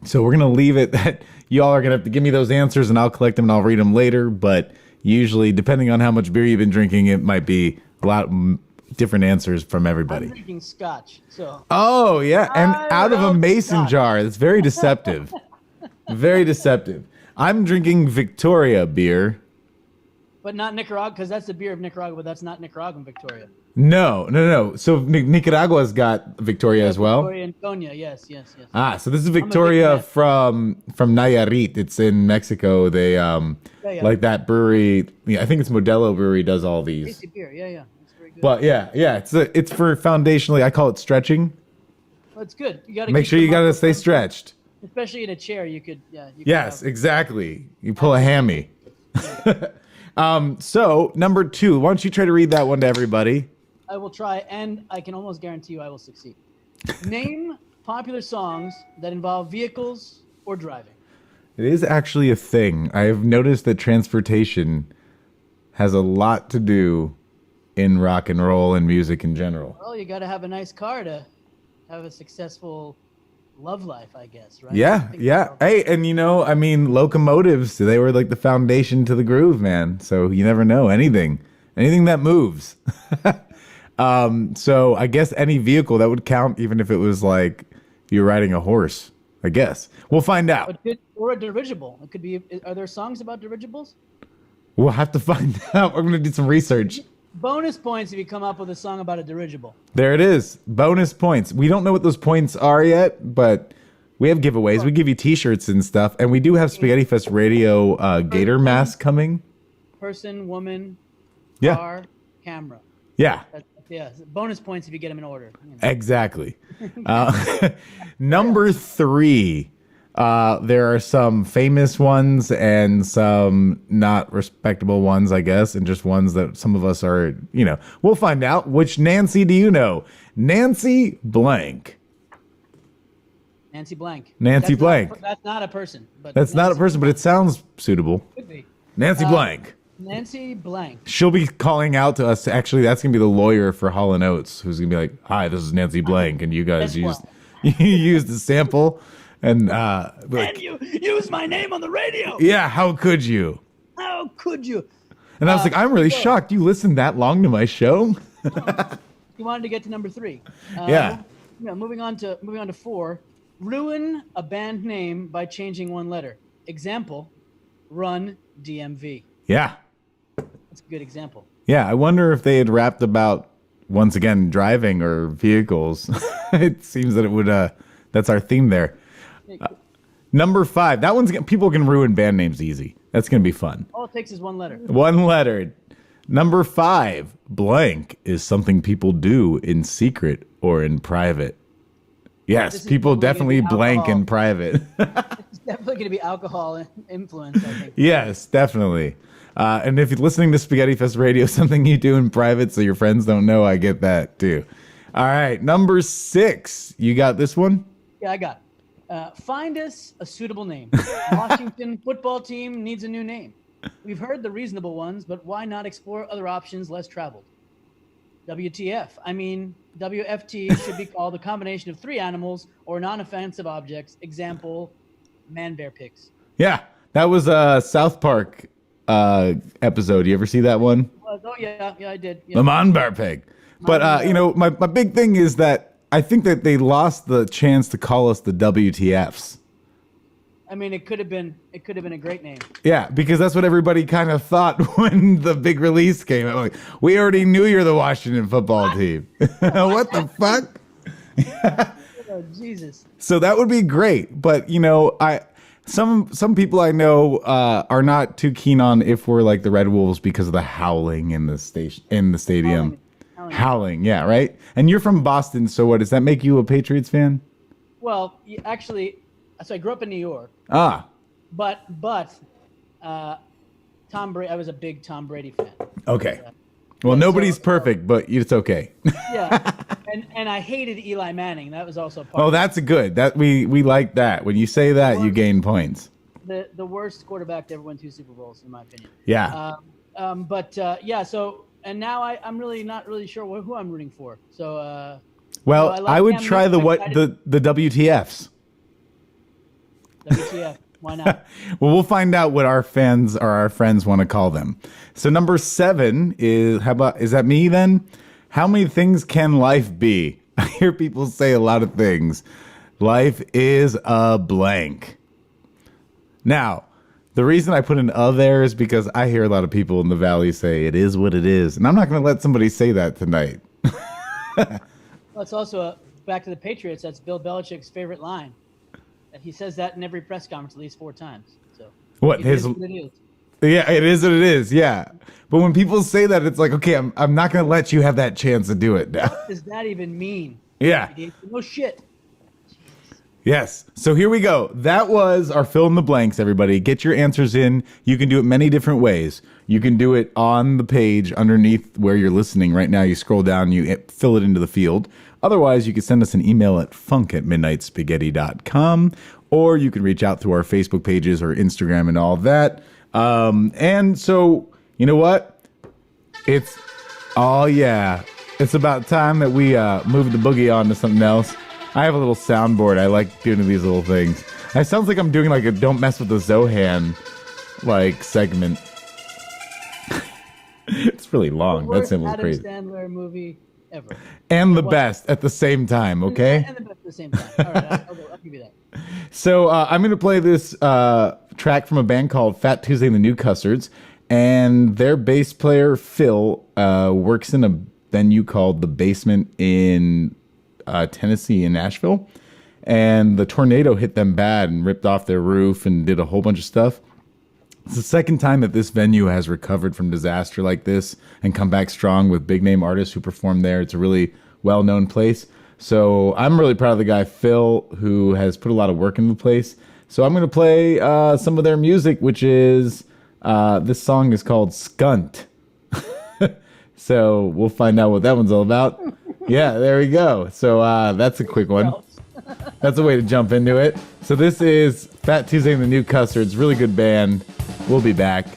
So we're going to leave it that y'all are going to have to give me those answers and I'll collect them and I'll read them later. But usually, depending on how much beer you've been drinking, it might be a lot different answers from everybody. I'm drinking scotch, so. Oh, yeah, and out of a mason jar. That's very deceptive. Very deceptive. I'm drinking Victoria beer. But not Nicaragua, because that's the beer of Nicaragua, but that's not Nicaraguan Victoria. No. So Nicaragua's got Victoria as well? Victoria and Konya, yes. Ah, so this is Victoria from Nayarit. It's in Mexico. They like that brewery. Yeah, I think it's Modelo Brewery does all these. Tasty beer, yeah. It's very good. But yeah, it's for foundationally. I call it stretching. Well, it's good. You got to make sure you got to stay stretched. Especially in a chair, you could. Yes, exactly. You pull a hammy. So number 2, why don't you try to read that one to everybody? I will try, and I can almost guarantee you I will succeed. Name popular songs that involve vehicles or driving. It is actually a thing. I have noticed that transportation has a lot to do in rock and roll and music in general. Well, you got to have a nice car to have a successful love life, I guess, right? Yeah. Hey, and locomotives, they were like the foundation to the groove, man. So you never know. Anything that moves. So I guess any vehicle that would count, even if it was like you're riding a horse, I guess. We'll find out. Or a dirigible. It could be. Are there songs about dirigibles? We'll have to find out. We're going to do some research. Bonus points if you come up with a song about a dirigible. There it is. Bonus points. We don't know what those points are yet, but we have giveaways. We give you t-shirts and stuff. And we do have Spaghetti Fest Radio Gator mask coming. Person, woman, yeah. Car, camera. Yeah. Yeah. Bonus points if you get them in order. Exactly. Number 3. There are some famous ones and some not respectable ones, I guess, and just ones that some of us are, we'll find out. Which Nancy do you know? Nancy Blank. Nancy Blank. Nancy Blank. That's not a person. That's not a person, but it sounds suitable. Could be. Nancy Blank. Nancy Blank. She'll be calling out to us. Actually, that's going to be the lawyer for Hall & Oates, who's going to be like, hi, this is Nancy Blank, and you guys used the sample. And you use my name on the radio. Yeah, how could you? How could you? And I was like, I'm really shocked. You listened that long to my show? You wanted to get to number 3. Yeah. Moving on to 4. Ruin a band name by changing one letter. Example: Run DMV. Yeah. That's a good example. Yeah, I wonder if they had rapped about, once again, driving or vehicles. It seems that it would. That's our theme there. Number 5. That one's people can ruin band names easy. That's gonna be fun. All it takes is one letter. One letter. Number 5. Blank is something people do in secret or in private. Yes, people definitely blank in private. It's definitely going to be alcohol influence, I think. Yes, definitely. And if you're listening to Spaghetti Fest Radio, something you do in private so your friends don't know, I get that too. All right, number 6. You got this one? Yeah, I got it. Find us a suitable name. Washington football team needs a new name. We've heard the reasonable ones, but why not explore other options less traveled? WTF. I mean, WFT should be called a combination of 3 animals or non-offensive objects. Example, man-bear pigs. Yeah, that was a South Park episode. You ever see that one? Oh yeah, I did. Yeah. Lamont Barpeg. But my big thing is that I think that they lost the chance to call us the WTFs. I mean, it could have been a great name. Yeah, because that's what everybody kind of thought when the big release came out. Like, we already knew you're the Washington football team. What the fuck? Oh, Jesus. So that would be great, but some people I know are not too keen on if we're like the Red Wolves because of the howling in the stadium. Howling, yeah, right. And you're from Boston, so what does that make you a Patriots fan? Well, actually, so I grew up in New York. Ah, But Tom Brady. I was a big Tom Brady fan. okay. Well, nobody's perfect, but it's okay. Yeah, and I hated Eli Manning. That was also part. Oh, that's good. That we like that. When you say that, you gain points. The worst quarterback to ever win 2 Super Bowls, in my opinion. Yeah. Yeah. So and now I'm really not really sure who I'm rooting for. So. Well, I like I would Cam try the Newton. the WTFs. WTF? Why not? Well, we'll find out what our fans or our friends want to call them. So number 7 is is that me then? How many things can life be? I hear people say a lot of things. Life is a blank. Now, the reason I put an there is because I hear a lot of people in the Valley say it is what it is. And I'm not going to let somebody say that tonight. Well, it's also back to the Patriots. That's Bill Belichick's favorite line. And he says that in every press conference at least 4 times. So What it his? is what it is. Yeah, it is what it is. Yeah, but when people say that, it's like, okay, I'm not going to let you have that chance to do it now. What does that even mean? Yeah. No shit. Yes. So here we go. That was our fill in the blanks, everybody. Get your answers in. You can do it many different ways. You can do it on the page underneath where you're listening right now. You scroll down, you fill it into the field. Otherwise, you can send us an email at funk@midnightspaghetti.com, or you can reach out through our Facebook pages or Instagram and all that. And so, you know what? It's about time that we move the boogie on to something else. I have a little soundboard. I like doing these little things. It sounds like I'm doing like a Don't Mess with the Zohan like segment. It's really long. That's a little crazy. Adam Sandler movie ever. And the best at the same time, okay? And the best at the same time. All right, I'll give you that. So I'm going to play this track from a band called Fat Tuesday and the New Custards. And their bass player, Phil, works in a venue called The Basement in Tennessee in Nashville. And the tornado hit them bad and ripped off their roof and did a whole bunch of stuff. It's the second time that this venue has recovered from disaster like this and come back strong with big name artists who perform there. It's a really well-known place. So I'm really proud of the guy, Phil, who has put a lot of work into the place. So I'm going to play some of their music, which is, this song is called Skunt. So we'll find out what that one's all about. Yeah, there we go. So that's a quick one. That's a way to jump into it. So this is Fat Tuesday and the New Custards. Really good band. We'll be back.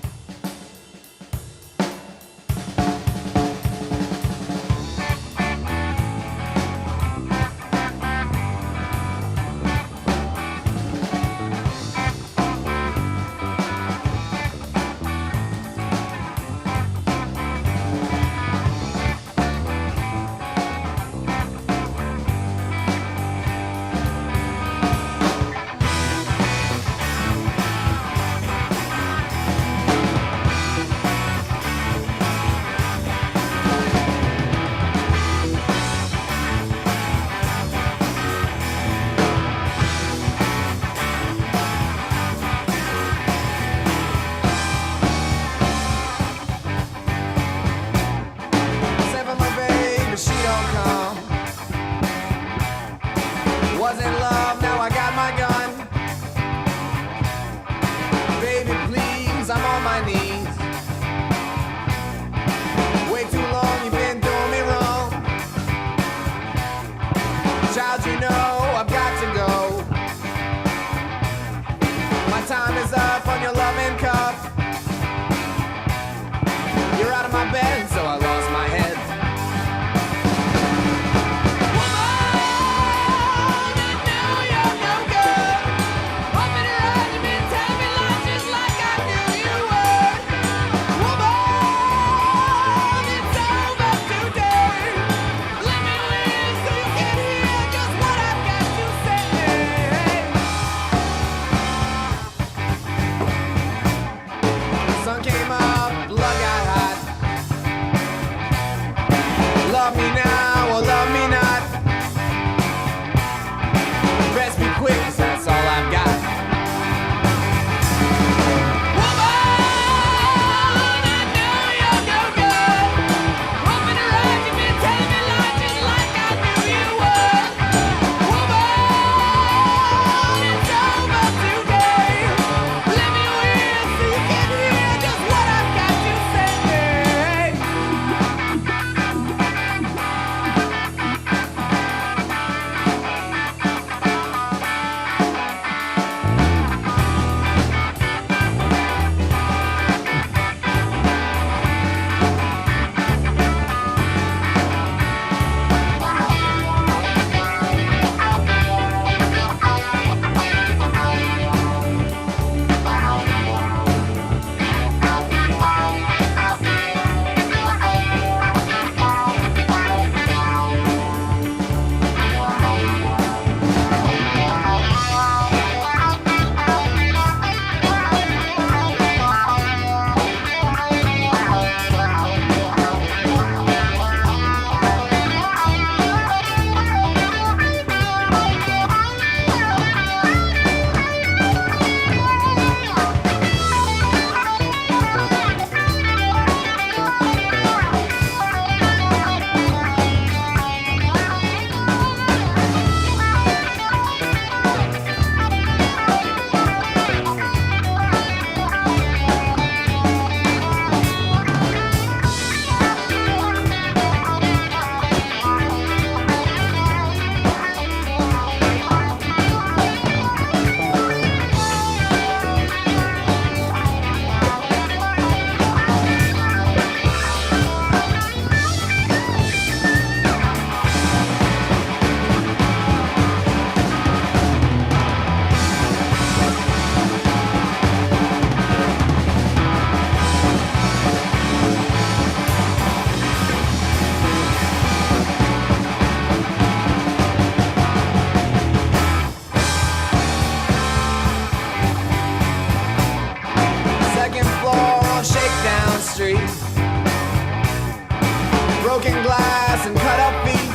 grass and cut up feet.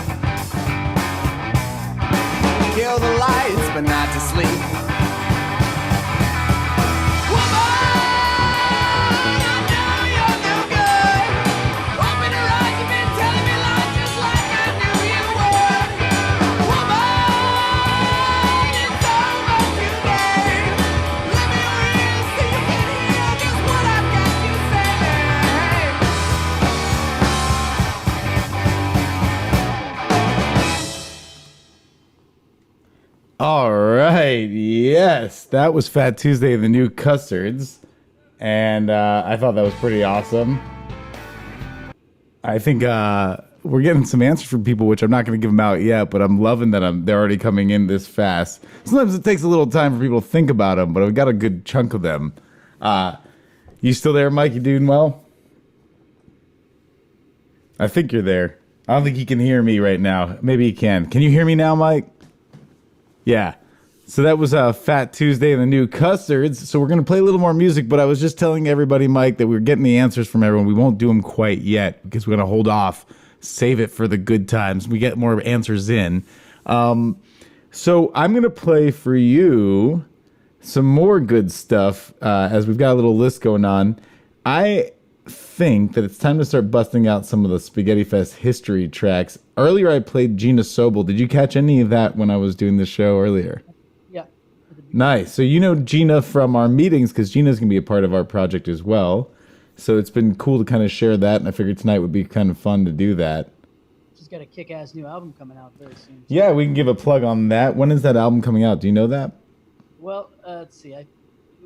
Kill the lights, but not to sleep. All right, yes, that was Fat Tuesday and the New Custards, and I thought that was pretty awesome. I think we're getting some answers from people, which I'm not going to give them out yet, but I'm loving that they're already coming in this fast. Sometimes it takes a little time for people to think about them, but I've got a good chunk of them. You still there, Mike? You doing well? I think you're there. I don't think he can hear me right now. Maybe he can. Can you hear me now, Mike? Yeah. So that was Fat Tuesday and the New Custards. So we're going to play a little more music, but I was just telling everybody, Mike, that we're getting the answers from everyone. We won't do them quite yet because we're going to hold off, save it for the good times. We get more answers in. So I'm going to play for you some more good stuff as we've got a little list going on. I think that it's time to start busting out some of the Spaghetti Fest history tracks. Earlier I played Gina Sobel. Did you catch any of that when I was doing the show earlier? Yeah. Nice. So you know Gina from our meetings because Gina's going to be a part of our project as well. So it's been cool to kind of share that, and I figured tonight would be kind of fun to do that. She's got a kick-ass new album coming out very soon. Yeah, we can give a plug on that. When is that album coming out? Do you know that? Well, let's see. It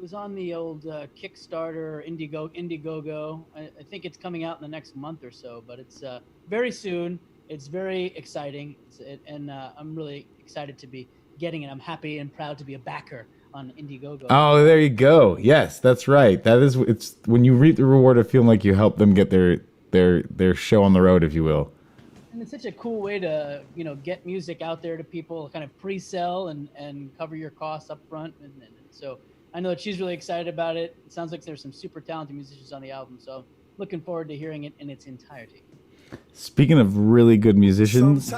was on the old Kickstarter, Indiegogo. I think it's coming out in the next month or so, but it's very soon. It's very exciting, and I'm really excited to be getting it. I'm happy and proud to be a backer on Indiegogo. Oh, there you go. Yes, that's right. It's when you reap the reward of feeling like you help them get their show on the road, if you will. And it's such a cool way to get music out there to people, kind of pre-sell and cover your costs up front. And so I know that she's really excited about it. It sounds like there's some super talented musicians on the album, so looking forward to hearing it in its entirety. Speaking of really good musicians,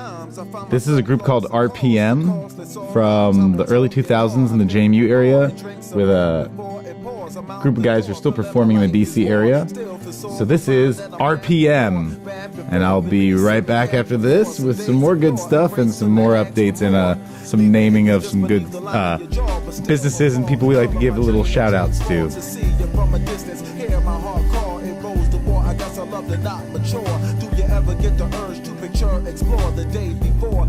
this is a group called RPM from the early 2000s in the JMU area with a group of guys who are still performing in the DC area. So this is RPM, and I'll be right back after this with some more good stuff and some more updates and some naming of some good businesses and people we like to give a little shout outs to. Do you ever get the urge to picture, explore the day before?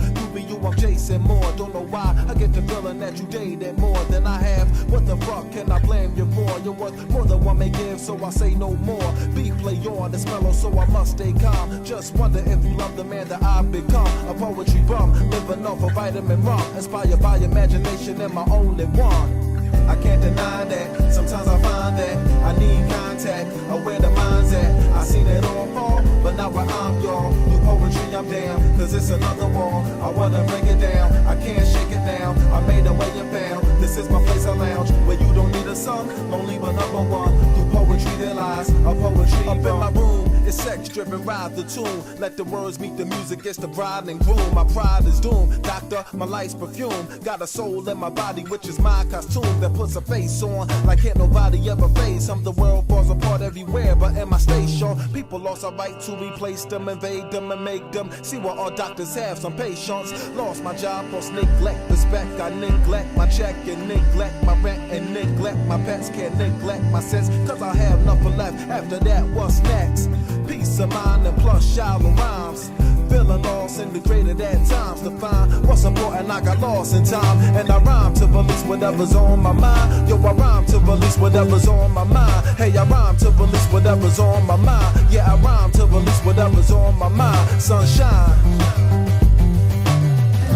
I'm chasing more, don't know why I get the feeling that you dated more than I have. What the fuck can I blame you for? You're worth more than one may give, so I say no more. Beat play on this mellow, so I must stay calm. Just wonder if you love the man that I've become. A poetry bum, living off a vitamin rum, inspired by imagination and my only one. I can't deny that, sometimes I find that I need contact, or where the mind's at. I seen it all fall, but now where I'm y'all. New poetry, I'm down, cause it's another wall. I wanna bring it down, I can't shake it down. I made a way and found, this is my place, I lounge, where you don't need a song, lonely but number one. Through poetry there lies, a poetry up in my room. It's sex driven, ride the tune. Let the words meet the music, it's the bride and groom. My pride is doomed, doctor, my life's perfume. Got a soul in my body, which is my costume that puts a face on like can't nobody ever face. The world falls apart everywhere, but in my station, people lost a right to replace them, invade them, and make them see what all doctors have. Some patience, lost my job, lost neglect, respect. I neglect my check and neglect my rent and neglect my pets. Can't neglect my sense, cause I have nothing left. After that, what's next? Peace of mind and plus shallow rhymes. Feeling lost and degraded at times to find what's important. I got lost in time, and I rhyme to release whatever's on my mind. Yo, I rhyme to release whatever's on my mind. Hey, I rhyme to release whatever's on my mind. Yeah, I rhyme to release whatever's on my mind. Sunshine,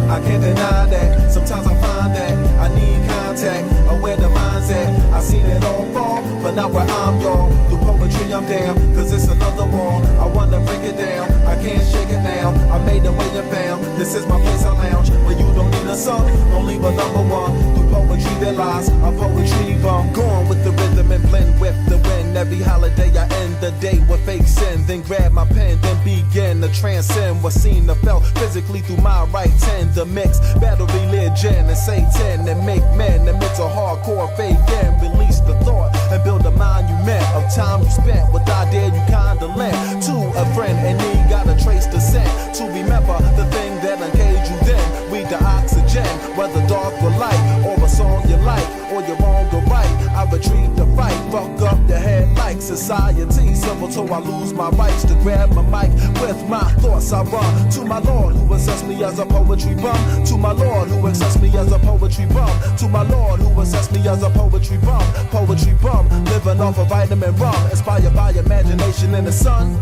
I can't deny that. Sometimes I find that I need contact, or where the mind's at. I seen it all fall, but now where I'm y'all. Through poetry I'm down, cause it's another wall. I wanna break it down, I can't shake it now. I made a way and found, this is my place, I lounge, where you don't need a song, only but number one. Through poetry there lies, a poetry bomb. Going with the rhythm and blend with the wind. Every holiday I end the day with fake sin, then grab my pen, then begin to transcend what's seen or felt physically through my right hand. The mix, battle religion and Satan, and make men admit to hardcore faith and release the thought and build a monument of time you spent with idea you kinda lent to a friend, and he gotta trace the scent to remember the thing that uncaged you then. Read the oxygen, whether dark or light, or a song you like, or you're wrong or right. I retrieve the fight, fuck up the head like society, civil till I lose my rights to grab my mic. With my thoughts I run to my Lord who assessed me as a poetry bum. To my Lord who assessed me as a poetry bum. To my Lord who assessed me as a poetry bum. Poetry bum, living off of vitamin rum, inspired by imagination in the sun.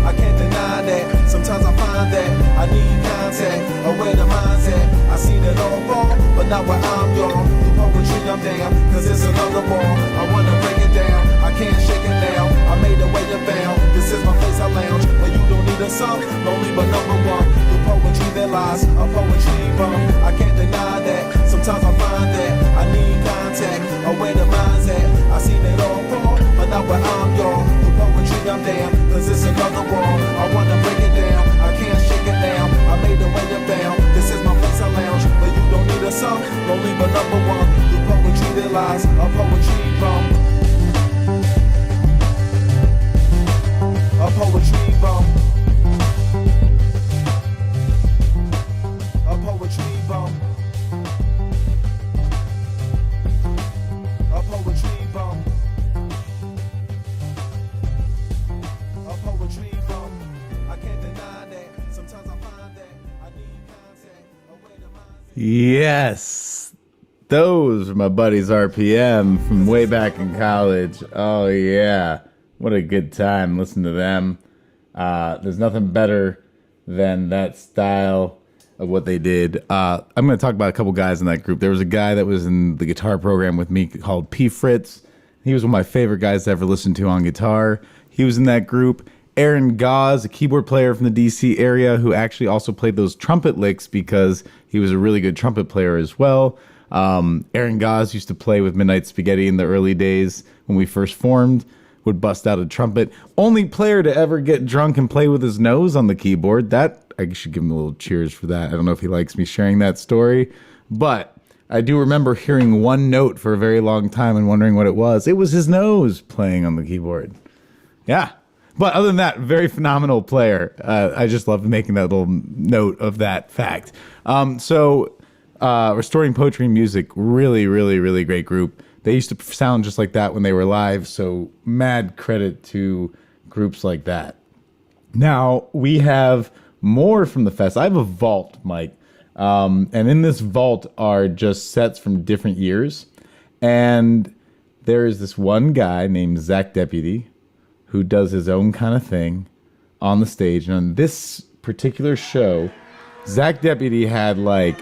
I can't deny that, sometimes I find that I need contact, away the mindset. I seen it all fall, but now where I'm young, through poetry I'm down, cause it's another wall. I wanna break it down, I can't shake it now. I made a way to bound, this is my place I lounge, where you don't need a song, lonely but number one. Through poetry there lies a poetry bum. I can't deny that, sometimes I find that I need contact, away the mindset. I seen it all fall, but now where I'm young, through poetry I'm down, cause it's another wall. I wanna break it down, I can't shake it down. I made a way to bound, this is my place I lounge, where you don't need a song, lonely but number one. Through poetry there lies a poetry bum. A poetry bum. A poetry bum. A poetry bum. A poetry bum. I can't deny that. Sometimes I find that I need contact. Away to mindset. Yes. Those are my buddies RPM from way back in college. Oh, yeah. What a good time. Listen to them. There's nothing better than that style of what they did. I'm going to talk about a couple guys in that group. There was a guy that was in the guitar program with me called P. Fritz. He was one of my favorite guys to ever listen to on guitar. He was in that group. Aaron Gause, a keyboard player from the DC area who actually also played those trumpet licks because he was a really good trumpet player as well. Aaron Gause used to play with Midnight Spaghetti in the early days when we first formed, would bust out a trumpet. Only player to ever get drunk and play with his nose on the keyboard. That, I should give him a little cheers for that. I don't know if he likes me sharing that story, but I do remember hearing one note for a very long time and wondering what it was. It was his nose playing on the keyboard. Yeah. But other than that, very phenomenal player. I just loved making that little note of that fact. Restoring Poetry and Music, really, really, really great group. They used to sound just like that when they were live, so mad credit to groups like that. Now, we have more from the fest. I have a vault, Mike, and in this vault are just sets from different years, and there is this one guy named Zach Deputy who does his own kind of thing on the stage, and on this particular show, Zach Deputy had like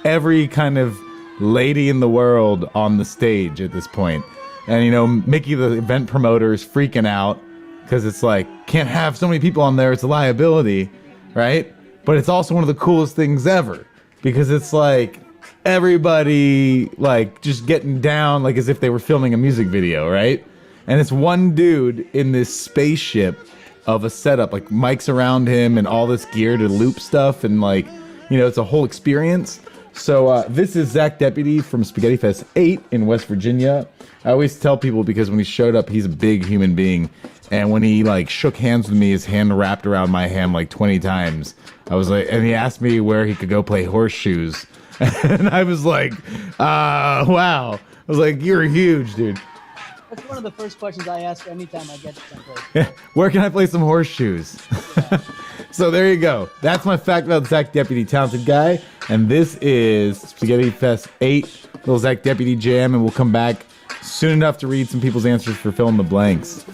every kind of lady in the world on the stage at this point. And, you know, Mickey, the event promoter, is freaking out because it's like, can't have so many people on there. It's a liability, right? But it's also one of the coolest things ever because it's like everybody like just getting down like as if they were filming a music video, right? And it's one dude in this spaceship of a setup, like mics around him and all this gear to loop stuff. And like, you know, it's a whole experience. So this is Zach Deputy from Spaghetti Fest 8 in West Virginia. I always tell people because when he showed up, he's a big human being. And when he like shook hands with me, his hand wrapped around my hand like 20 times. I was like, and he asked me where he could go play horseshoes. And I was like, wow. I was like, you're huge, dude. That's one of the first questions I ask anytime I get to someplace. Yeah, where can I play some horseshoes? So there you go. That's my fact about Zach Deputy, talented guy. And this is Spaghetti Fest 8, little Zach Deputy jam, and we'll come back soon enough to read some people's answers for fill in the blanks.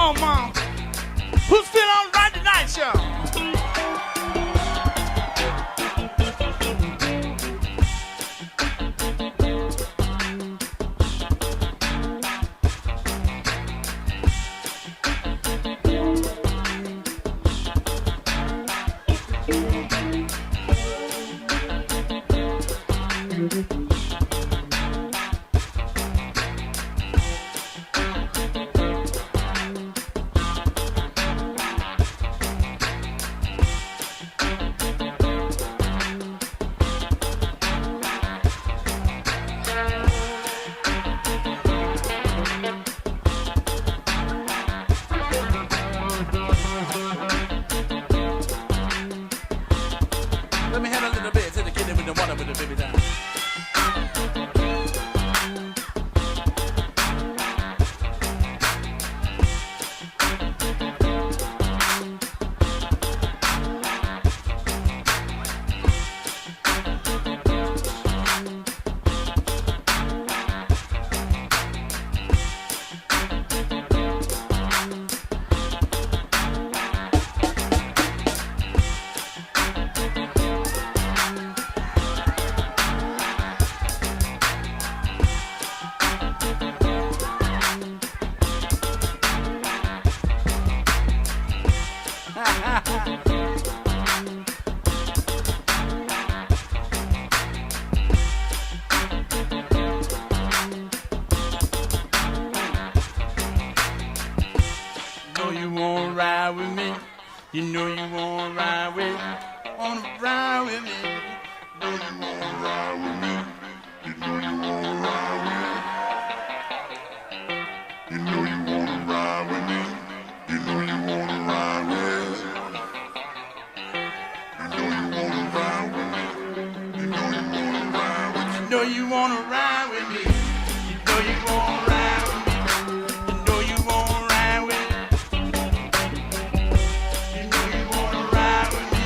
on, Mom. Who's feeling all right tonight, y'all? Let me handle a little bit to the kid with the water with the baby down. know you wanna ride with me. You know you wanna ride with me. Wanna ride with me. You know you wanna ride with me. You know you wanna ride with me. You know you wanna ride with me. You know you wanna ride with me. You know you wanna ride with me. You know you wanna ride with me. You know you wanna ride with me. You know you wanna ride with me. You know you wanna ride with me. You know you wanna ride with me.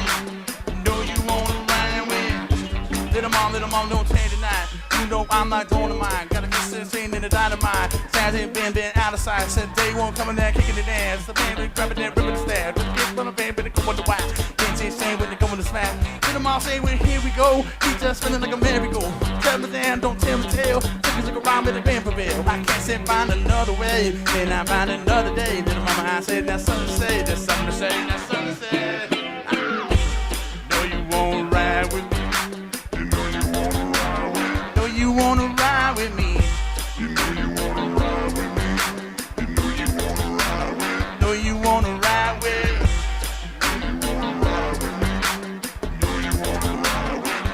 You know you wanna ride with me. Little mom, don't change tonight. You know I'm not going to mind. Got a good sensation in the dynamite. Says ain't been out of sight. Said day one coming there, kicking it dance. The band been grabbing that, ripping the stab. Just get on the band, better go on the wide. Can't say shame when they go in the smash. Little mom say, well, here we go. He just spinning like a merry-go. Tell me damn, don't tell me tale. Took us like a rhyme with a band prevail. I can't say find another way. Then I find another day. Little mama, I said, that's something to say. That's something to say. That's something to say. Know you won't ride with me. You know you wanna ride with me. Know you wanna ride with me. You know you wanna ride with me. You know you wanna ride with me. Know you wanna ride with me. Know you wanna ride with me.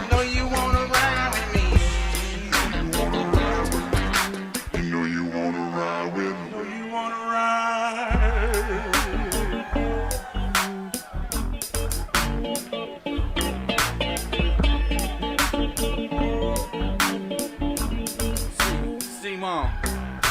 Know you wanna ride with me. Know you wanna ride with me. You know you wanna ride with me. Know you wanna ride. See, Mom.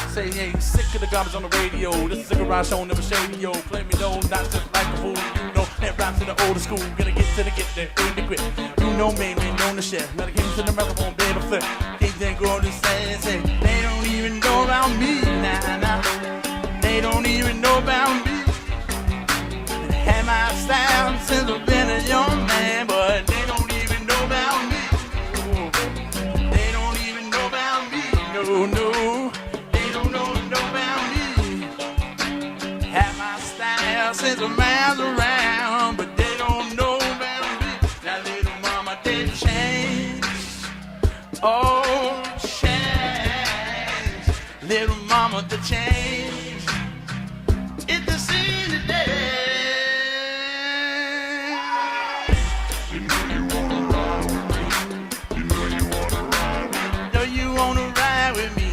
Say, hey, sick of the garbage on the radio. This is a garage show, never shady, yo. Play me though, not just like a fool. You know, that rhymes to the older school. Gonna get to the get there, in the grip. You know me, man, known the chef. Gotta get to the microphone, baby, flip. Can't then go to say, they don't even know about me, nah. They don't even know about me. Had my style since I've been a young man, but they don't even know about me. They don't even know about me, no. They don't know about me. Had my style since a man's around, but they don't know about me. Now little mama didn't change, oh change. Little mama to change. It's the scene today. You know you wanna ride with me. You know you wanna ride with me. Know you wanna ride with me.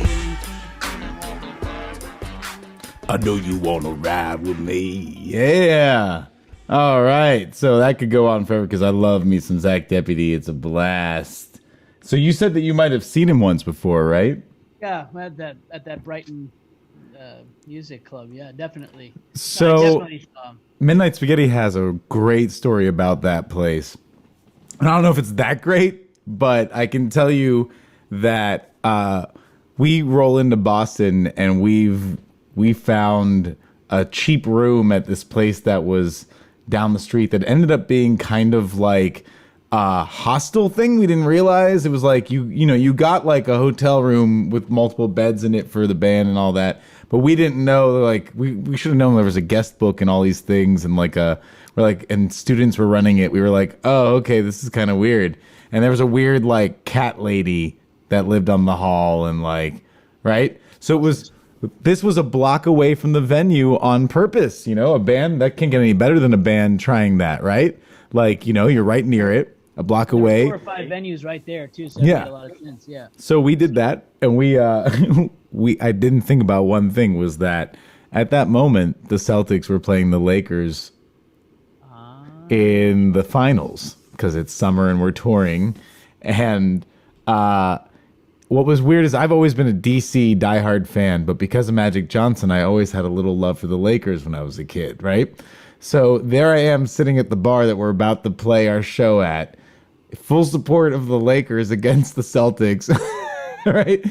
I know you want to ride with me. Yeah. All right. So that could go on forever because I love me some Zach Deputy. It's a blast. So you said that you might have seen him once before, right? Yeah, at that Brighton music club. Yeah, definitely. So I definitely saw him. Midnight Spaghetti has a great story about that place. And I don't know if it's that great, but I can tell you that we roll into Boston and we found a cheap room at this place that was down the street that ended up being kind of like a hostel thing. We didn't realize it was like you got like a hotel room with multiple beds in it for the band and all that, but we didn't know, like we should have known there was a guest book and all these things, and and students were running it. We were like, oh, okay, this is kind of weird. And there was a weird like cat lady that lived on the hall, and like, right? So this was a block away from the venue on purpose, a band that can't get any better than a band trying that, right? Like, you're right near it, a block away. 4 or 5 venues right there too, so it made a lot of sense, yeah. So we did that, and I didn't think about one thing, was that at that moment the Celtics were playing the Lakers in the finals because it's summer and we're touring, and what was weird is I've always been a DC diehard fan, but because of Magic Johnson, I always had a little love for the Lakers when I was a kid, right? So there I am sitting at the bar that we're about to play our show at, full support of the Lakers against the Celtics, right?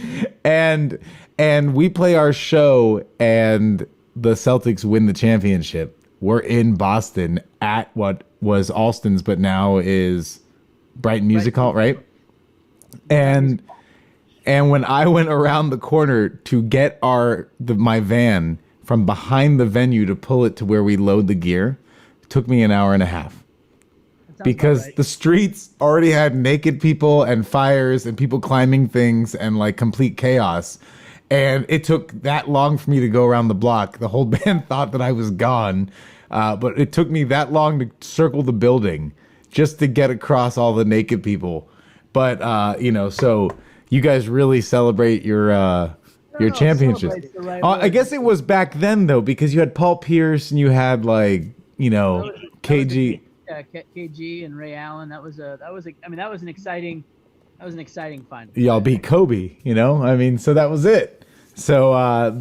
And we play our show and the Celtics win the championship. We're in Boston at what was Alston's, but now is Brighton Music Hall, right? And when I went around the corner to get my van from behind the venue to pull it to where we load the gear, it took me an hour and a half. Because the streets already had naked people and fires and people climbing things and like complete chaos. And it took that long for me to go around the block. The whole band thought that I was gone. But it took me that long to circle the building just to get across all the naked people. But, so you guys really celebrate your championships. I guess it was back then, though, because you had Paul Pierce and you had, like, KG. KG and Ray Allen. That was an exciting final. Y'all beat Kobe, so that was it. So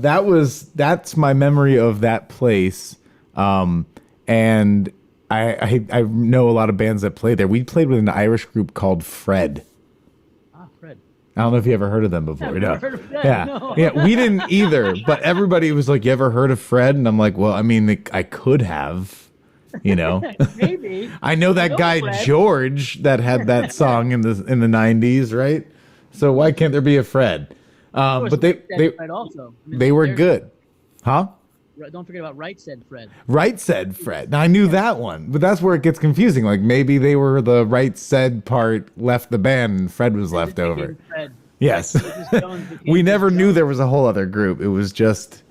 that's my memory of that place. And I know a lot of bands that played there. We played with an Irish group called Fred. Fred. I don't know if you ever heard of them before. I've never heard of Fred, Yeah. no. Yeah, we didn't either. But everybody was like, "You ever heard of Fred?" And I'm like, "Well, I mean, I could have." Maybe. I know that guy Fred. George that had that song in the 90s, right? So why can't there be a Fred? But Fred also. They were good, huh? Don't forget about Right Said Fred. Right Said Fred. Now, I knew that one, but that's where it gets confusing. Like maybe they were the Right Said part left the band and Fred was left over. Fred. Yes. We never knew there was a whole other group. It was just.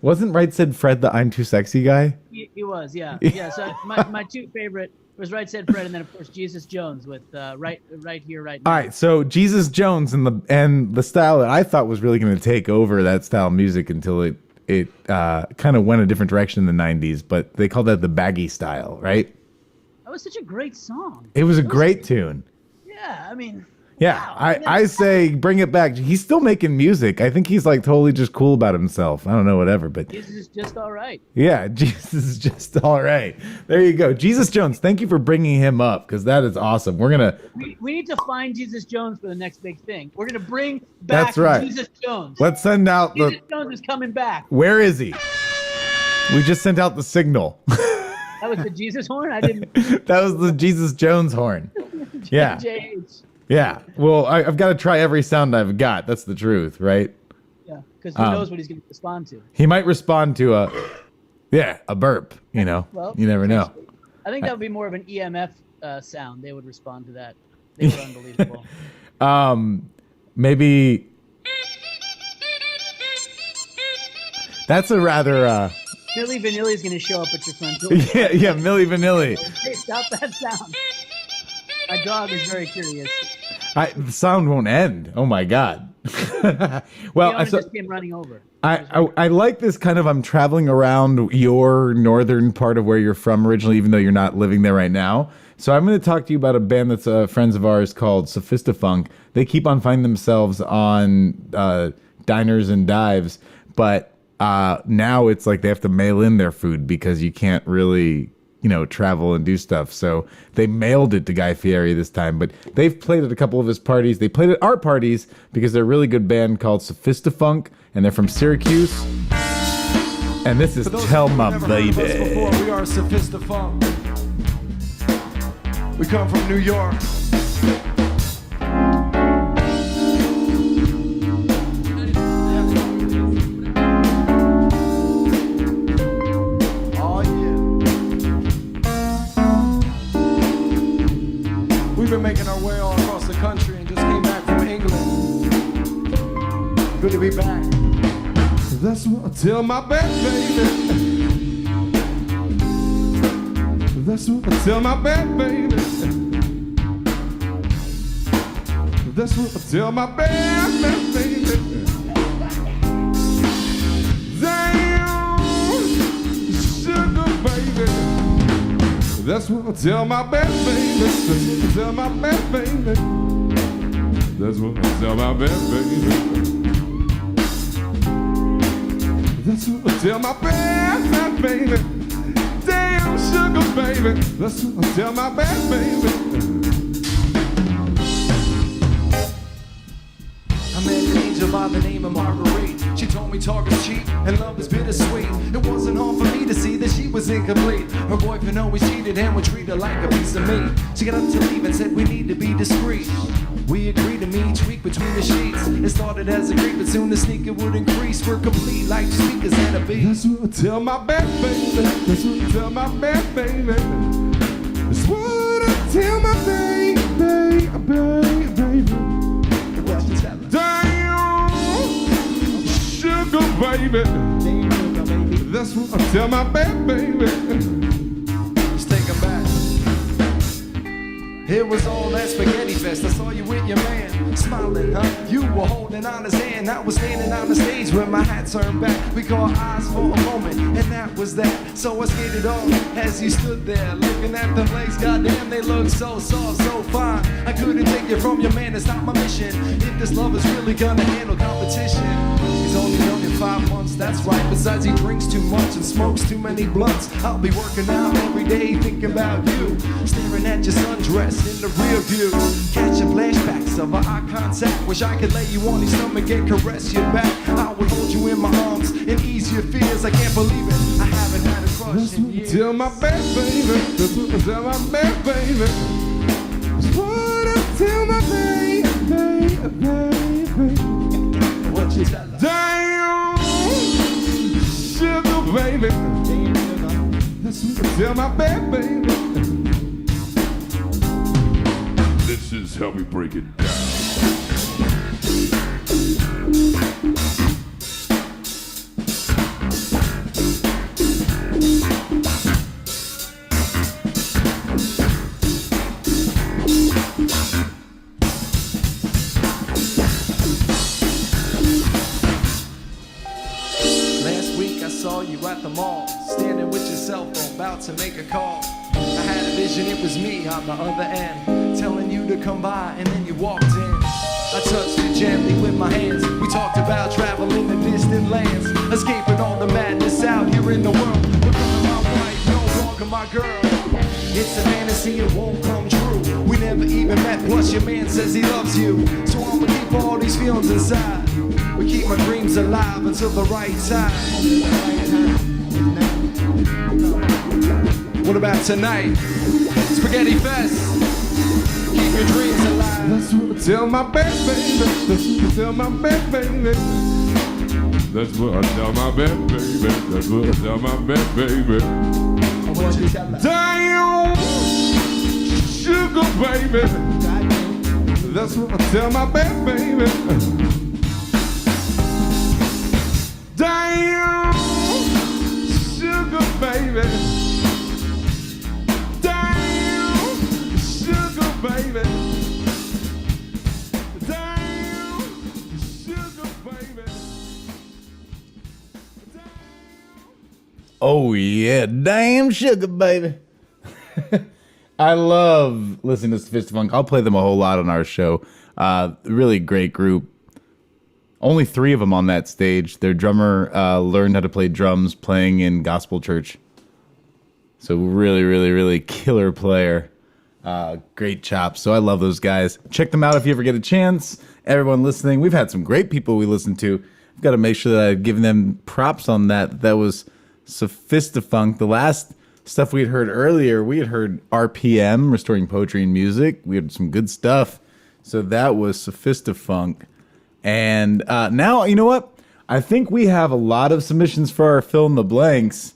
Wasn't Right Said Fred the I'm Too Sexy guy? He was, yeah. Yeah, so my two favorite was Right Said Fred, and then, of course, Jesus Jones with Right Here, Right Now. All right, so Jesus Jones and the style that I thought was really going to take over that style of music until it kind of went a different direction in the 90s, but they called that the baggy style, right? That was such a great song. It was a great tune. Yeah, I mean... Yeah, wow. I say bring it back. He's still making music. I think he's like totally just cool about himself. I don't know, whatever, but Jesus is just all right. Yeah, Jesus is just all right. There you go. Jesus Jones, thank you for bringing him up because that is awesome. We're going to... We need to find Jesus Jones for the next big thing. We're going to bring back That's right. Jesus Jones. Let's send out Jesus Jones is coming back. Where is he? We just sent out the signal. That was the Jesus horn? I didn't... That was the Jesus Jones horn. Yeah. JH. Yeah. Well, I've got to try every sound I've got. That's the truth, right? Yeah, because who knows what he's going to respond to. He might respond to a burp, Well, you never know. I think that would be more of an EMF sound. They would respond to that. They were unbelievable. Maybe that's a rather Milli Vanilli is going to show up at your front door. yeah, Milli Vanilli. Hey, stop that sound. My dog is very curious. The sound won't end. Oh my God. Well, I just came running over. I like this kind of, I'm traveling around your northern part of where you're from originally, even though you're not living there right now. So I'm going to talk to you about a band that's friends of ours called Sophistifunk. They keep on finding themselves on diners and dives, but now it's like they have to mail in their food because you can't really travel and do stuff. So they mailed it to Guy Fieri this time, but they've played at a couple of his parties. They played at our parties because they're a really good band called Sophistifunk, and they're from Syracuse. And this is For those Tell of you My who've never heard of us Baby. before, we are Sophistifunk. We come from New York. Oh yeah. We've been making our way all across the country and just came back from England. Good to be back. That's what I tell my baby. That's what I tell my baby. That's what I tell my baby. Damn, sugar baby. That's what I tell my baby. That's what I tell my baby. That's what I tell my baby. That's what I tell my baby. Damn, sugar baby. That's what I tell my baby. I met an angel by the name of Marguerite. She told me talk is cheap and love is bittersweet. It wasn't hard for me to see that she was incomplete. Her boyfriend always cheated and would treat her like a piece of meat. She got up to leave and said we need to be discreet. We agreed to meet each week between the sheets. It started as a greet, but soon the sneaker would increase. We're complete like speakers and a beat. That's what I tell my baby. That's what I tell my baby. That's what I tell my baby. What you tell her? Damn, sugar baby. That's what I tell my baby. Let's take her back. It was all that spaghetti fest. I saw you with your man, smiling, huh? You were holding on his hand. I was standing on the stage with my hat turned back. We caught eyes for a moment, and that was that. So I skated on as you stood there, looking at the legs. Goddamn, they look so soft, so fine. I couldn't take it from your man. It's not my mission. If this love is really gonna handle competition, he's only known in 5 months. That's right. Besides, he drinks too much and smokes too many blunts. I'll be working out every day, thinking about you, staring at your sundress in the rear view, catching flashbacks of our eye contact. Wish I could lay you on your stomach and caress your back. I would hold you in my arms and ease your fears. I can't believe it, I haven't had a crush in years. Tell my baby, that's what I tell my baby. That's what I tell my baby. What you tell her? Damn, sugar baby. That's what I tell my baby. This is how we break it down. Last week I saw you at the mall, standing with your cell phone, about to make a call. I had a vision, it was me on the other end, telling you to come by, and then you walked in. I touched you gently with my hands. We talked about traveling to distant lands, escaping all the madness out here in the world. Becoming my wife, no longer my girl. It's a fantasy, it won't come true. We never even met, plus your man says he loves you. So I'ma keep all these feelings inside. We keep my dreams alive until the right time. What about tonight? Spaghetti Fest. Keep your dreams alive. That's what I tell my baby. That's what I tell my baby. That's what I tell my baby. That's what I tell my baby. Damn, sugar baby. That's what I tell my baby. Damn, sugar baby. Baby. Damn, sugar baby. Oh yeah, damn sugar baby. I love listening to Sophistifunk. I'll play them a whole lot on our show. Really great group. Only 3 of them on that stage. Their drummer learned how to play drums playing in gospel church. So really killer player. Great chops. So I love those guys. Check them out if you ever get a chance. Everyone listening, we've had some great people we listened to. I've got to make sure that I've given them props on that. That was Sophistafunk. The last stuff we had heard earlier, we had heard RPM, Restoring Poetry and Music. We had some good stuff. So that was Sophistafunk. And now, you know what? I think we have a lot of submissions for our fill in the blanks.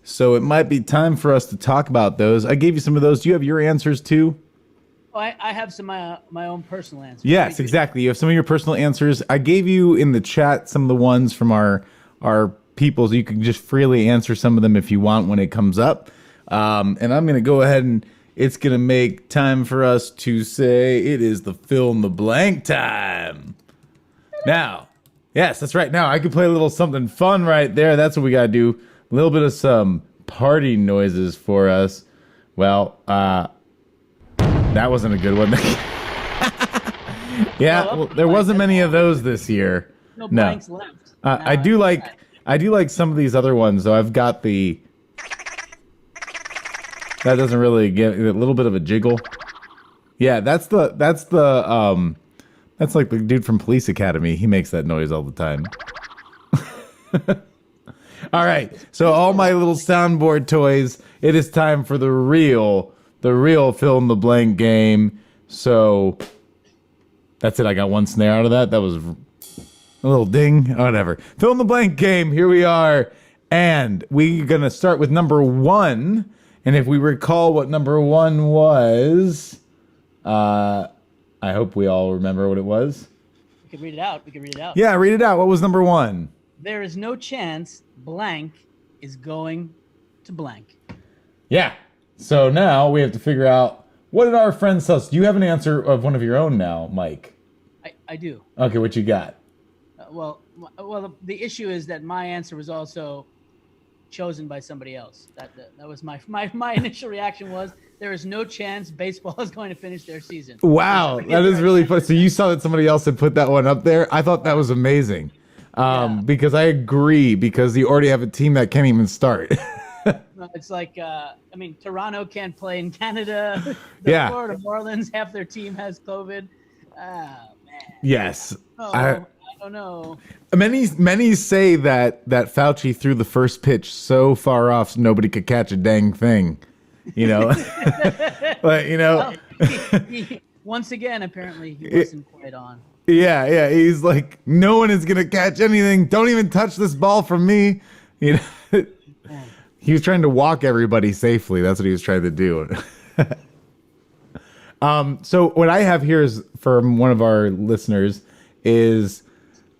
So it might be time for us to talk about those. I gave you some of those. Do you have your answers too? Oh, I have some my own personal answers. Yes, exactly. You have some of your personal answers. I gave you in the chat some of the ones from our people, so you can just freely answer some of them if you want when it comes up. And I'm going to go ahead and it's going to make time for us to say it is the fill in the blank time. Now, yes, that's right. Now I could play a little something fun right there. That's what we got to do. A little bit of some party noises for us. Well, that wasn't a good one. Yeah, well, there wasn't many of those this year. No blanks left. I do like some of these other ones. So I've got the. That doesn't really get a little bit of a jiggle. Yeah, that's like the dude from Police Academy. He makes that noise all the time. All right, so all my little soundboard toys, it is time for the real fill in the blank game. So that's it. I got one snare out of that. That was a little ding. Whatever. Fill in the blank game. Here we are. And we're going to start with number 1. And if we recall what number 1 was, I hope we all remember what it was. We can read it out. Yeah, read it out. What was number 1? There is no chance blank is going to blank. Yeah. So now we have to figure out, what did our friends tell us? Do you have an answer of one of your own now, Mike? I do. Okay, what you got? Well, the issue is that my answer was also chosen by somebody else. That was my initial reaction was, there is no chance baseball is going to finish their season. Wow, that is really funny. So you saw that somebody else had put that one up there? I thought that was amazing. Because I agree, because you already have a team that can't even start. It's like, Toronto can't play in Canada. Florida Marlins, half their team has COVID. Man. Yes. Oh, I don't know. Many say that Fauci threw the first pitch so far off nobody could catch a dang thing. You know? But, you know. He, once again, apparently, he wasn't quite on. Yeah. He's like, no one is going to catch anything. Don't even touch this ball from me. You know? He was trying to walk everybody safely. That's what he was trying to do. So what I have here is from one of our listeners is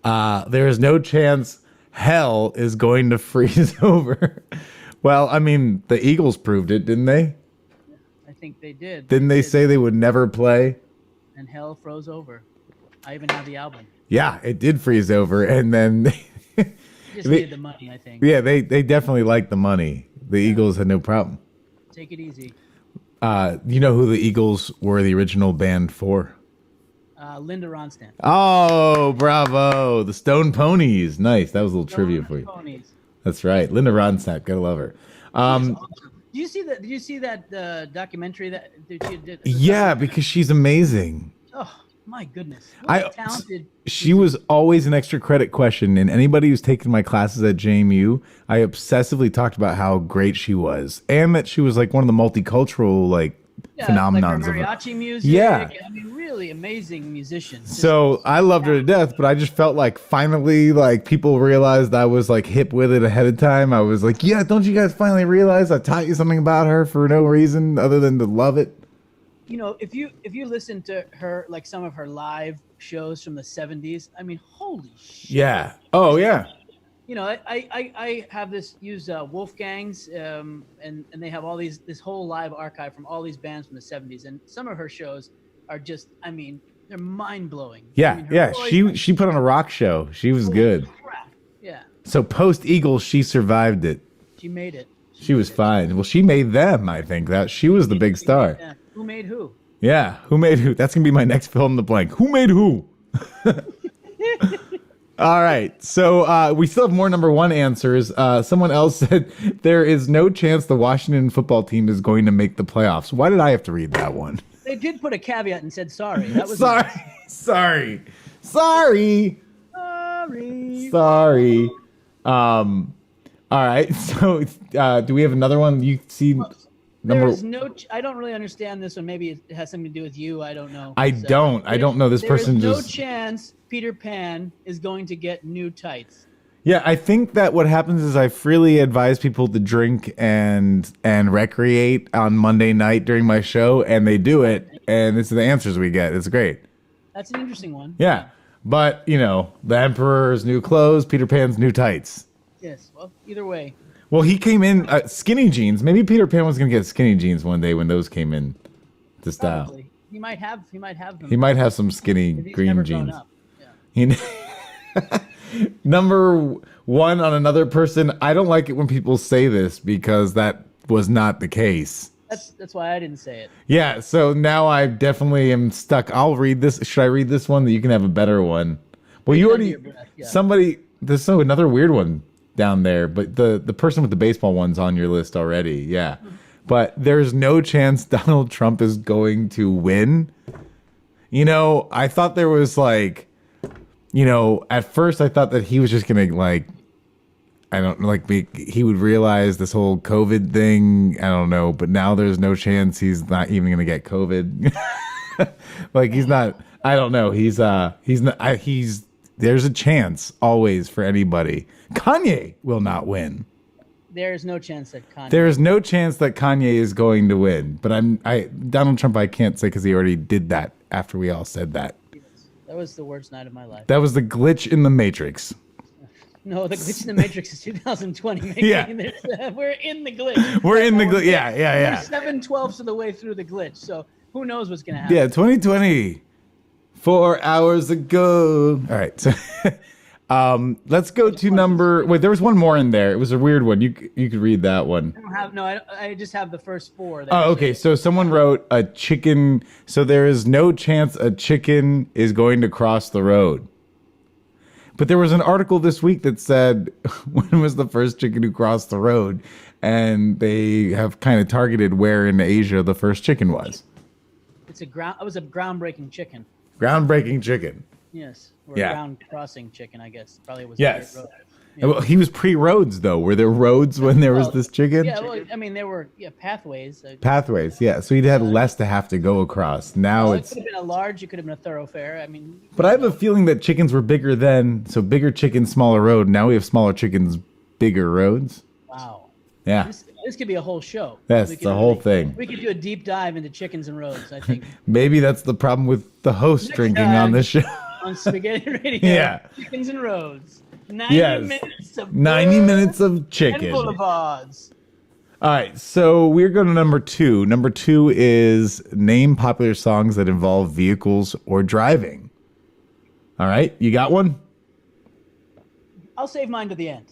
there is no chance hell is going to freeze over. Well, I mean, the Eagles proved it, didn't they? I think they did. Didn't they say they would never play? And hell froze over. I even have the album. Yeah, it did freeze over, and then Just needed the money, I think. Yeah, they definitely liked the money. The Eagles had no problem. Take it easy. You know who the Eagles were the original band for? Linda Ronstadt. Oh, bravo. The Stone Ponies. Nice. That was a little trivia for you. Ponies. That's right. Linda Ronstadt. Gotta love her. Did you see that documentary that you did? Yeah, because she's amazing. Oh, my goodness. What a talented. She was always an extra credit question, and anybody who's taken my classes at JMU, I obsessively talked about how great she was, and that she was like one of the multicultural phenomenons like of mariachi music. Yeah, I mean, really amazing musician. So I loved her to death, but I just felt like finally, people realized I was hip with it ahead of time. I was like, yeah, don't you guys finally realize I taught you something about her for no reason other than to love it? You know, if you listen to her, some of her live shows from the 70s, I mean, holy shit. Yeah. Oh, yeah. You know, I have use Wolfgang's, and they have this whole live archive from all these bands from the 70s, and some of her shows are just, I mean, they're mind blowing. Yeah, I mean, her voice, she put on a rock show. She was good. Crap. Yeah. So post Eagles, she survived it. She made it. She was fine. Well, she made them. I think that she was the big star. Who made who? Yeah, who made who? That's gonna be my next fill in the blank. Who made who? All right, so we still have more number 1 answers. Someone else said there is no chance the Washington football team is going to make the playoffs. Why did I have to read that one? They did put a caveat and said sorry. That was sorry. All right. So, do we have another one? You see, There is no. I don't really understand this one. Maybe it has something to do with you. I don't know. I don't know. This person There is no just. chance Peter Pan is going to get new tights. Yeah, I think that what happens is I freely advise people to drink and recreate on Monday night during my show, and they do it, and it's the answers we get. It's great. That's an interesting one. Yeah, but the Emperor's new clothes, Peter Pan's new tights. Yes. Well, either way. Well, he came in skinny jeans. Maybe Peter Pan was gonna get skinny jeans one day when those came in to style. Probably. He might have them. He might have some skinny He's green never grown jeans. up. Yeah. Number one on another person. I don't like it when people say this because that was not the case. That's why I didn't say it. Yeah, so now I definitely am stuck. I'll read this. Should I read this one? You can have a better one. Well, you already somebody. There's another weird one down there, but the person with the baseball one's on your list already. Yeah, but there's no chance Donald Trump is going to win. I thought there was at first I thought that he was just gonna he would realize this whole COVID thing. I don't know, but now there's no chance he's not even gonna get COVID. He's not. I don't know. He's not. There's a chance always for anybody. Kanye will not win. There is no chance that Kanye. There is no chance that Kanye is going to win. But Donald Trump. I can't say because he already did that after we all said that. That was the worst night of my life. That was the glitch in the Matrix. No, the glitch in the Matrix is 2020. Yeah. We're in the glitch. We're in the glitch. Yeah. We're 7/12 of the way through the glitch. So who knows what's going to happen? Yeah, 2020. 4 hours ago. All right. So, let's go to number. Wait, there was one more in there. It was a weird one. You could read that one. I just have the first four. There. Oh, okay. So someone wrote a chicken. So there is no chance a chicken is going to cross the road. But there was an article this week that said when was the first chicken who crossed the road, and they have kind of targeted where in Asia the first chicken was. It was a groundbreaking chicken. Groundbreaking chicken. Yes. Or Yeah. ground crossing chicken, I guess. Probably was. Yes. Road. Well, he was pre-roads though. Were there roads when there was this chicken? Yeah, well, I mean, there were pathways. Pathways, yeah. So he'd had less to have to go across. Now It could have been a large. It could have been a thoroughfare. I mean. But I have a feeling that chickens were bigger then. So bigger chickens, smaller road. Now we have smaller chickens, bigger roads. Wow. Yeah. This could be a whole show. That's the whole thing. We could do a deep dive into chickens and roads, I think. Maybe that's the problem with the host Next drinking time on this show. On Spaghetti Radio. Yeah. Chickens and roads. 90 Yes. minutes of 90 minutes of and chicken. boulevards. All right, so we're going to number 2. Number 2 is name popular songs that involve vehicles or driving. All right, you got one? I'll save mine to the end.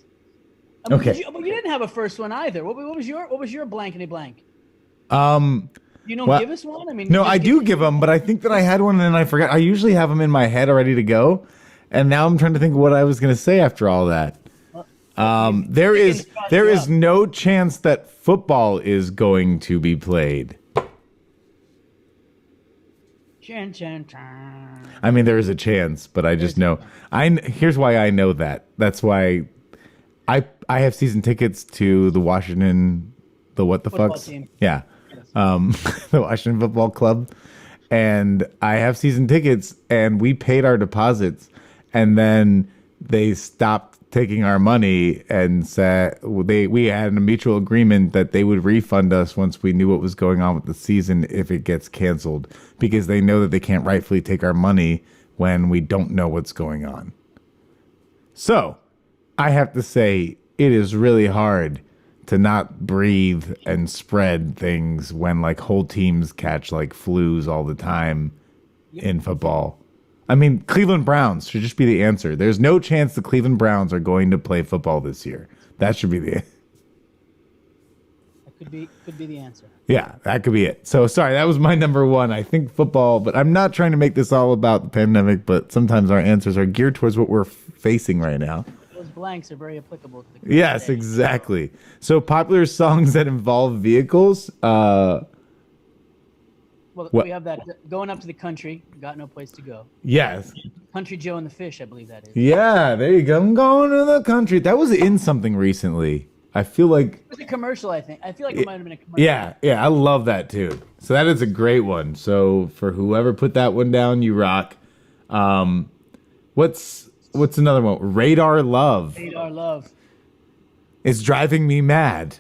Okay. But you didn't have a first one either. What was your blankety blank? You don't well, give us one? I mean, No, you just I do give them, but I think that I had one and then I forgot. I usually have them in my head ready to go, and now I'm trying to think of what I was going to say after all that. There is no chance that football is going to be played. Chan, chan, chan. I mean, there is a chance, but I just know. Here's why I know that. That's why I have season tickets to the Washington, the what the Football fucks? team. Yeah. The Washington Football Club. And I have season tickets, and we paid our deposits, and then they stopped taking our money and said we had a mutual agreement that they would refund us once we knew what was going on with the season if it gets canceled, because they know that they can't rightfully take our money when we don't know what's going on. So I have to say it is really hard to not breathe and spread things when like whole teams catch like flus all the time in football. I mean, Cleveland Browns should just be the answer. There's no chance the Cleveland Browns are going to play football this year. That should be the That could be the answer. Yeah, that could be it. So sorry, that was my number one. I think football, but I'm not trying to make this all about the pandemic, but sometimes our answers are geared towards what we're facing right now. Those blanks are very applicable to the Yes, today. exactly. So popular songs that involve vehicles. Well, Well, What? we have that going up to the country. Got no place to go. Yes. Country Joe and the Fish, I believe that is. Yeah, there you go. I'm going to the country. That was in something recently. I feel like It was a commercial, I think. I feel like it might have been a commercial. yeah, I love that too. So that is a great one. So for whoever put that one down, you rock. What's another one? Radar Love. Radar Love. It's driving me mad.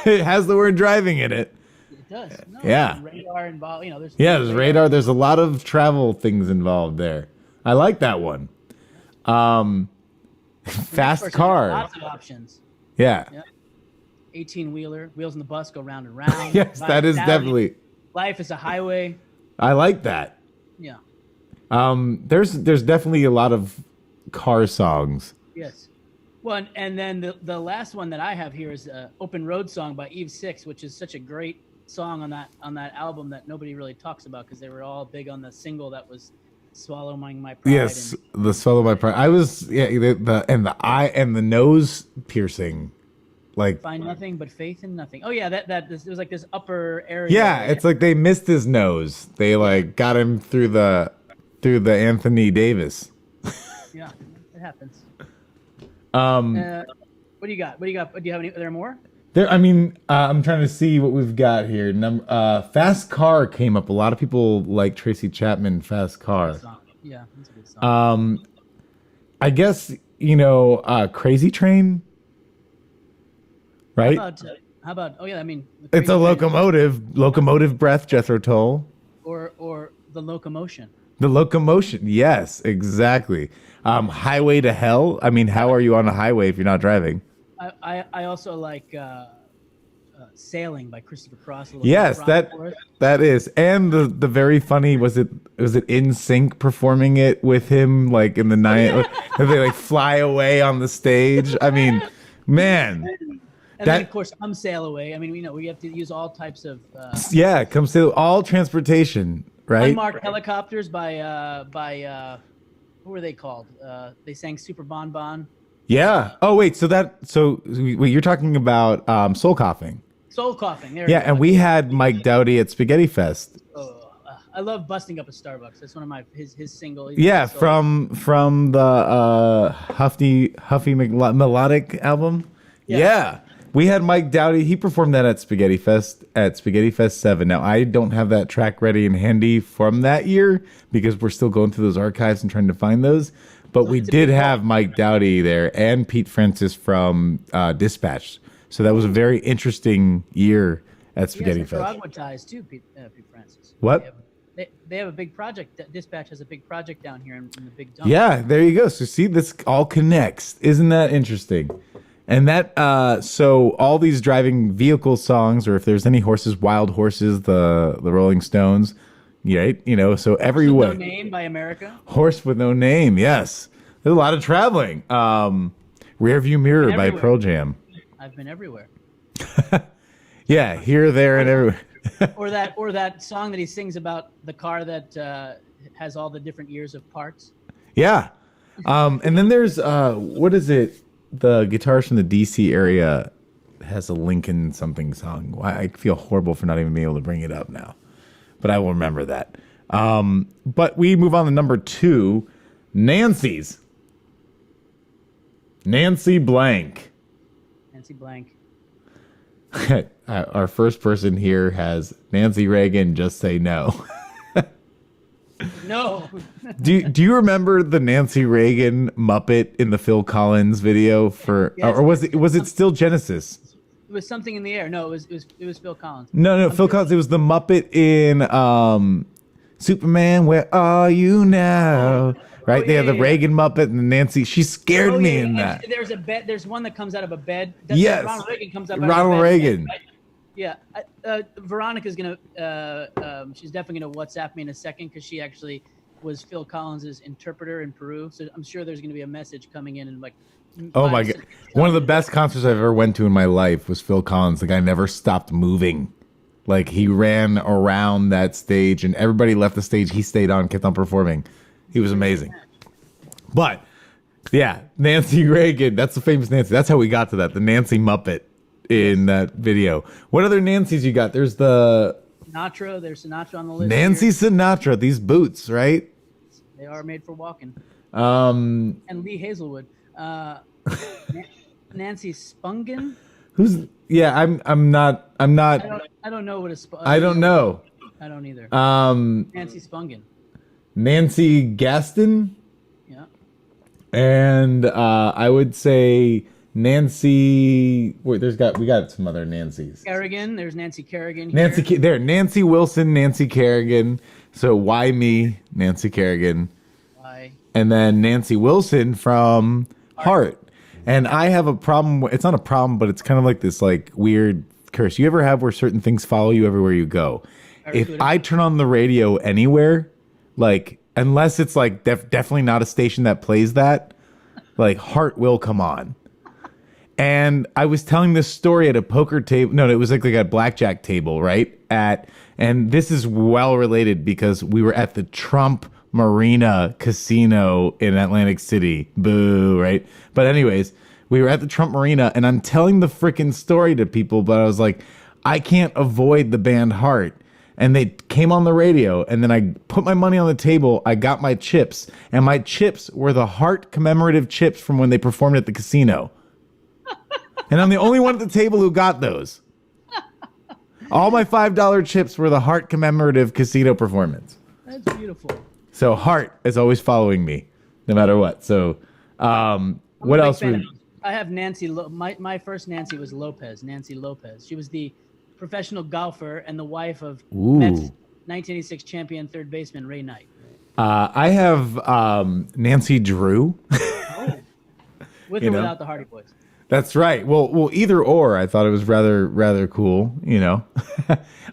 It has the word driving in it. It does. No, Yeah. Radar involved. You know, there's There's radar. There's a lot of travel things involved there. I like that one. Fast car. Lots of options. Yeah. 18-wheeler, wheels on the bus go round and round. Yes, that is definitely. Life is a highway. I like that. Yeah. There's definitely a lot of car songs. Yes. Well, and then the last one that I have here is "Open Road Song" by Eve Six, which is such a great song on that album that nobody really talks about because they were all big on the single that was "Swallowing My Pride." Yes, the Swallow My Pride. I was the eye and the nose piercing, like Find nothing but faith in nothing. Oh yeah, it was like this upper area. yeah, it's like they missed his nose. They like got him through the Anthony Davis. Yeah, it happens. Um, What do you got? Do you have any? Are there more? There, I mean, I'm trying to see what we've got here. Fast Car came up. A lot of people like Tracy Chapman. Fast Car. Yeah, that's a good song. I guess Crazy Train. Right? How about? Oh yeah, I mean, It's a Crazy locomotive. Locomotive Breath. Jethro Tull. Train or the Locomotion. The Locomotion. Yes, exactly. Highway to Hell. I mean, how are you on a highway if you're not driving? I also like Sailing by Christopher Cross. Yes, that is, and the very funny was it In Sync performing it with him like in the night. They like fly away on the stage. I mean, man. And then of course Come Sail Away. I mean, we have to use all types of Come Sail, all transportation, right? unmarked helicopters by what were they called? They sang Super Bon Bon. Yeah. Oh wait, so you're talking about Soul Coughing. Soul Coughing. There. Yeah, and we had Mike Dowdy at Spaghetti Fest. I love Busting Up a Starbucks. That's one of his single. Yeah, from the Huffy Melodic album. Yeah. We had Mike Dowdy. He performed that at Spaghetti Fest 7. Now I don't have that track ready and handy from that year because we're still going through those archives and trying to find those. But we did have Mike Dowdy there and Pete Francis from Dispatch. So that was a very interesting year at Spaghetti Fest. Nicaragua ties too, Pete Francis. What? They have a big project. Dispatch has a big project down here in the Big Dump. Yeah, there you go. So see, this all connects. Isn't that interesting? And that, so all these driving vehicle songs, or if there's any horses, Wild Horses, the Rolling Stones, right? So everywhere. Horse with No Name by America. Horse with No Name, yes. There's a lot of traveling. Rearview Mirror by Pearl Jam. I've been everywhere. Yeah, here, there, and everywhere. or that song that he sings about the car that has all the different years of parts. Yeah. And then there's, what is it? The guitarist from the DC area has a Lincoln something song. I feel horrible for not even being able to bring it up now, but I will remember that. But we move on to number 2, Nancy's. Nancy Blank. Nancy Blank. Our first person here has Nancy Reagan, Just Say No. No. Do you remember the Nancy Reagan Muppet in the Phil Collins video Yes. or was it still Genesis? It was something in the air. No, it was Phil Collins. No, Phil Collins. It was the Muppet in Superman. Where are you now? Right? They have the Reagan Muppet and the Nancy. She scared me in that. There's a bed. There's one that comes out of a bed. Yes. Ronald Reagan comes up. Ronald Reagan. Right? Yeah. Veronica's gonna. She's definitely gonna WhatsApp me in a second because she actually was Phil Collins's interpreter in Peru. So I'm sure there's gonna be a message coming in and like. Oh my God! One of the best concerts I've ever went to in my life was Phil Collins. The guy never stopped moving. Like he ran around that stage, and everybody left the stage. He stayed on, kept on performing. He was amazing. But yeah, Nancy Reagan. That's the famous Nancy. That's how we got to that. The Nancy Muppet in that video. What other Nancys you got? There's the Sinatra. There's Sinatra on the list. Nancy here. Sinatra. These boots, right? They are made for walking. Um, And Lee Hazelwood. Nancy Spungen. who's? Yeah, I'm not. I don't know what a I don't know. I don't either. Nancy Spungen. Nancy Gaston, Yeah. and I would say Nancy. Wait, we got some other Nancys. Kerrigan. There's Nancy Kerrigan. Here. Nancy Wilson, Nancy Kerrigan. So why me, Nancy Kerrigan? Why? And then Nancy Wilson from Heart. And I have a problem. It's not a problem, but it's kind of like this like weird curse. You ever have where certain things follow you everywhere you go? If I turn on the radio anywhere, like unless it's like definitely not a station that plays that, like Heart will come on. And I was telling this story at a poker table. No, it was like a blackjack table, right? And this is well related because we were at the Trump Marina Casino in Atlantic City. Boo, right? But anyways, we were at the Trump Marina and I'm telling the freaking story to people, but I was like, I can't avoid the band Heart. And they came on the radio and then I put my money on the table. I got my chips and my chips were the Heart commemorative chips from when they performed at the casino. And I'm the only one at the table who got those. All my $5 chips were the Heart commemorative casino performance. That's beautiful. So Heart is always following me, no matter what. So, what else? I have Nancy. My first Nancy was Lopez. Nancy Lopez. She was the professional golfer and the wife of Mets 1986 champion third baseman Ray Knight. I have Nancy Drew. With or without the Hardy Boys. That's right. Well, either or. I thought it was rather cool. You know,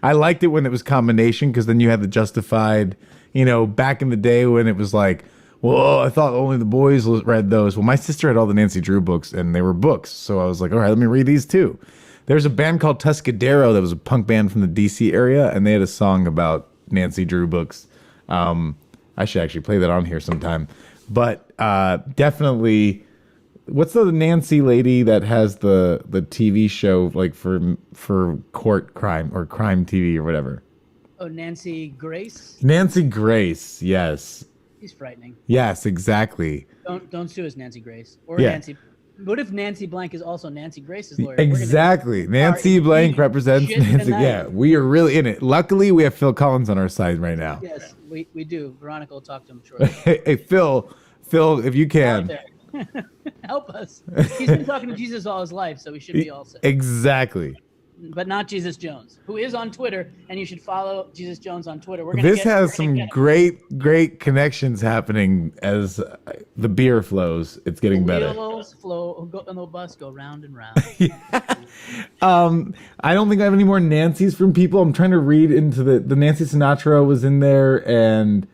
I liked it when it was combination because then you had the Justified. You know, back in the day when it was like, well, I thought only the boys read those. Well, my sister had all the Nancy Drew books, and they were books. So I was like, all right, let me read these too. There's a band called Tuscadero that was a punk band from the D.C. area, and they had a song about Nancy Drew books. I should actually play that on here sometime. But definitely, what's the Nancy lady that has the TV show like for court crime or crime TV or whatever? Oh, Nancy Grace. Nancy Grace, yes. He's frightening. Yes, exactly. Don't sue us, Nancy Grace or Yeah. Nancy. What if Nancy Blank is also Nancy Grace's lawyer? Exactly. Nancy Blank represents Nancy. Yeah, we are really in it. Luckily, we have Phil Collins on our side right now. Yes, we do. Veronica will talk to him shortly. Hey, Phil, if you can. Help us. He's been talking to Jesus all his life, so we should be all set. Exactly. But not Jesus Jones, who is on Twitter, and you should follow Jesus Jones on Twitter. This has some great connections happening as the beer flows. It's getting better. Wheels flow, and the bus go round and round. I don't think I have any more Nancys from people. I'm trying to read into the Nancy Sinatra was in there, and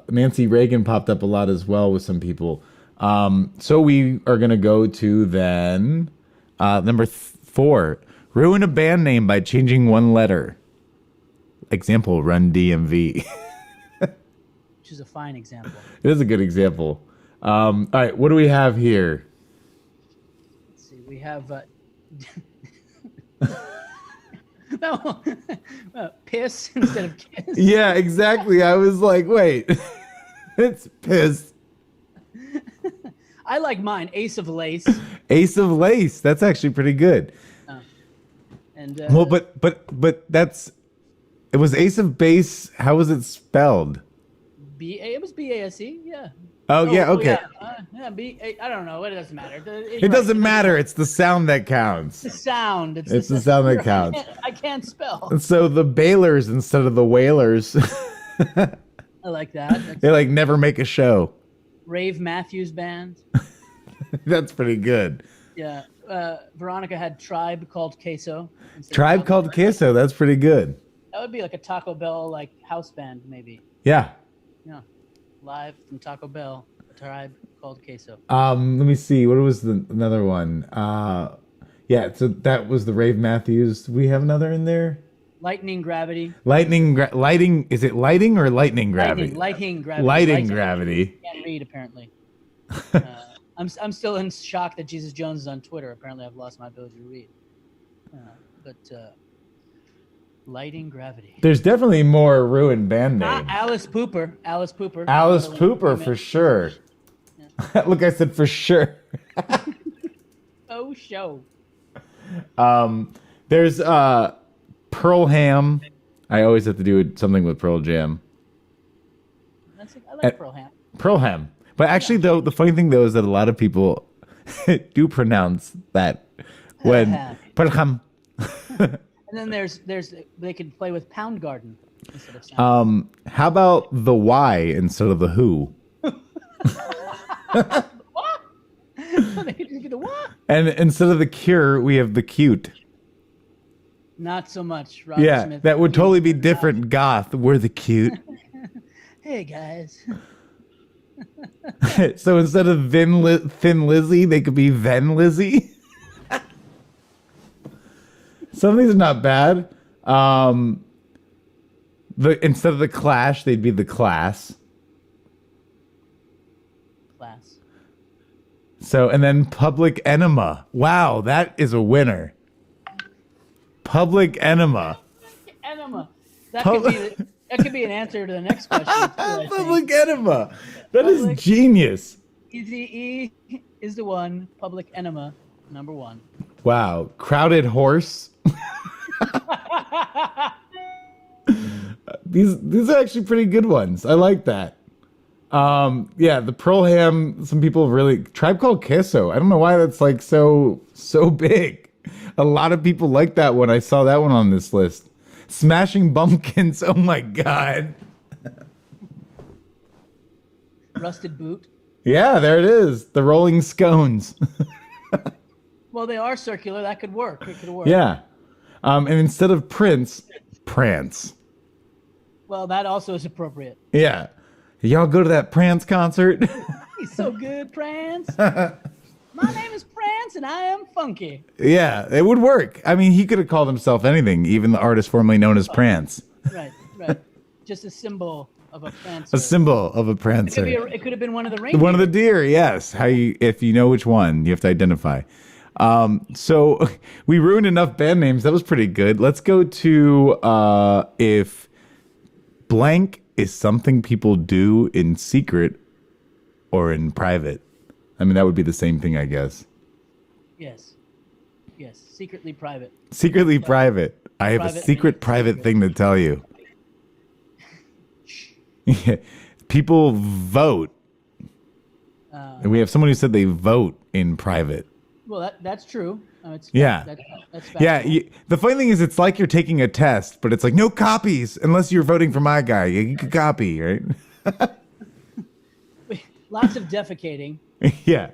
Nancy Reagan popped up a lot as well with some people. So we are going to go to then number 4. Ruin a band name by changing one letter. Example, Run DMV. Which is a fine example. It is a good example. All right, what do we have here? Let's see. We have no, piss instead of kiss. Yeah, exactly. I was like, wait. It's piss. I like mine. Ace of Lace. Ace of Lace. That's actually pretty good. And well, but that's it was Ace of Base. How was it spelled? It was B-A-S-E. Yeah. Oh yeah. Okay. Yeah. I don't know. It doesn't matter. It doesn't matter. It's the sound that counts. The sound. It's the sound that counts. I can't spell. So the Baylors instead of the Whalers. I like that. They like never make a show. Rave Matthews Band. That's pretty good. Yeah. Veronica had Tribe Called Queso. Tribe Called Queso. That's pretty good. That would be like a Taco Bell like house band maybe. Yeah. Yeah. Live from Taco Bell. A Tribe Called Queso. Let me see. What was another one? Yeah. So that was the Rave Matthews. Do we have another in there? Lightning Gravity. Lighting. Is it lighting or lightning gravity? Lighting Gravity. Lighting Gravity. Can't read apparently. I'm still in shock that Jesus Jones is on Twitter. Apparently, I've lost my ability to read. But Lighting Gravity. There's definitely more ruined band names. Alice Pooper. Alice Pooper. Alice Another one. Pooper for sure. Look, I said for sure. Oh, show. There's Pearl Ham. I always have to do something with Pearl Jam. I like Pearl Ham. Pearl Ham. But actually, though, the funny thing, though, is that a lot of people do pronounce that when Pearl Ham. And then there's they could play with Pound Garden instead of sound. How about the Y instead of the Who? What? They could do the what? And instead of the Cure, we have the Cute. Not so much. Roger Yeah, Smith. that would totally be different. Goth, we're the Cute. Hey guys. So instead of Thin Lizzy, they could be Ven Lizzy. Some of these are not bad. Instead of the Clash, they'd be the Class. Class. So, and then Public Enema. Wow, that is a winner. Public Enema. Enema. That could be an answer to the next question. Too, I think. Public Enema. That is Public- genius. Easy E is the one. Public Enema, number one. Wow. Crowded Horse. These are actually pretty good ones. I like that. Yeah, the Pearl Ham, some people really Tribe Called Queso. I don't know why that's like so big. A lot of people like that one. I saw that one on this list. Smashing Bumpkins. Oh my god. Rusted Boot. Yeah, there it is. The Rolling Scones. Well, they are circular. That could work. It could work. Yeah. And instead of Prince, Prance. Well, that also is appropriate. Yeah. Y'all go to that Prance concert? He's so good, Prance. My name is Prance, and I am funky. Yeah, it would work. I mean, he could have called himself anything, even the artist formerly known as Prance. Right. Just a symbol of a prancer. A symbol of a prancer. It could have been one of the reindeer. One of the deer, yes. If you know which one, you have to identify. So we ruined enough band names. That was pretty good. Let's go to if blank is something people do in secret or in private. I mean, that would be the same thing, I guess. Yes. Secretly private. Secretly private. I have a private thing to tell you. People vote. And we have someone who said they vote in private. Well, that's true. Yeah. That's factual. Yeah. The funny thing is, it's like you're taking a test, but it's like no copies unless you're voting for my guy. You can copy, right? Lots of defecating. Yeah.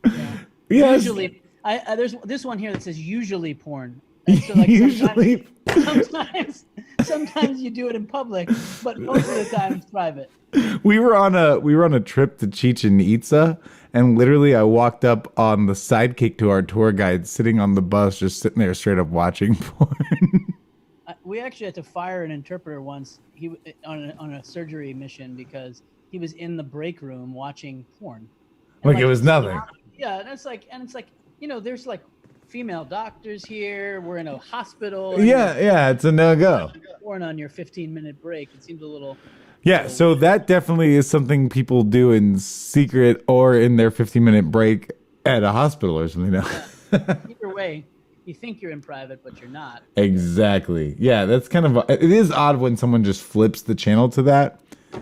Yeah. Yes. Usually, there's this one here that says usually porn. And so, like, Usually. sometimes you do it in public, but most of the time it's private. We were on a trip to Chichen Itza, and literally I walked up on the sidekick to our tour guide, sitting on the bus, just sitting there straight up watching porn. We actually had to fire an interpreter once. He on a surgery mission because he was in the break room watching porn. And Like it was nothing. Yeah, and it's like there's like female doctors here. We're in a hospital. Yeah, it's a no-go. Porn on your 15-minute break. It seems a little. Yeah, so that definitely is something people do in secret or in their 15-minute break at a hospital or something. Either way, you think you're in private, but you're not. Exactly. Yeah, that's it is odd when someone just flips the channel to that. Yeah.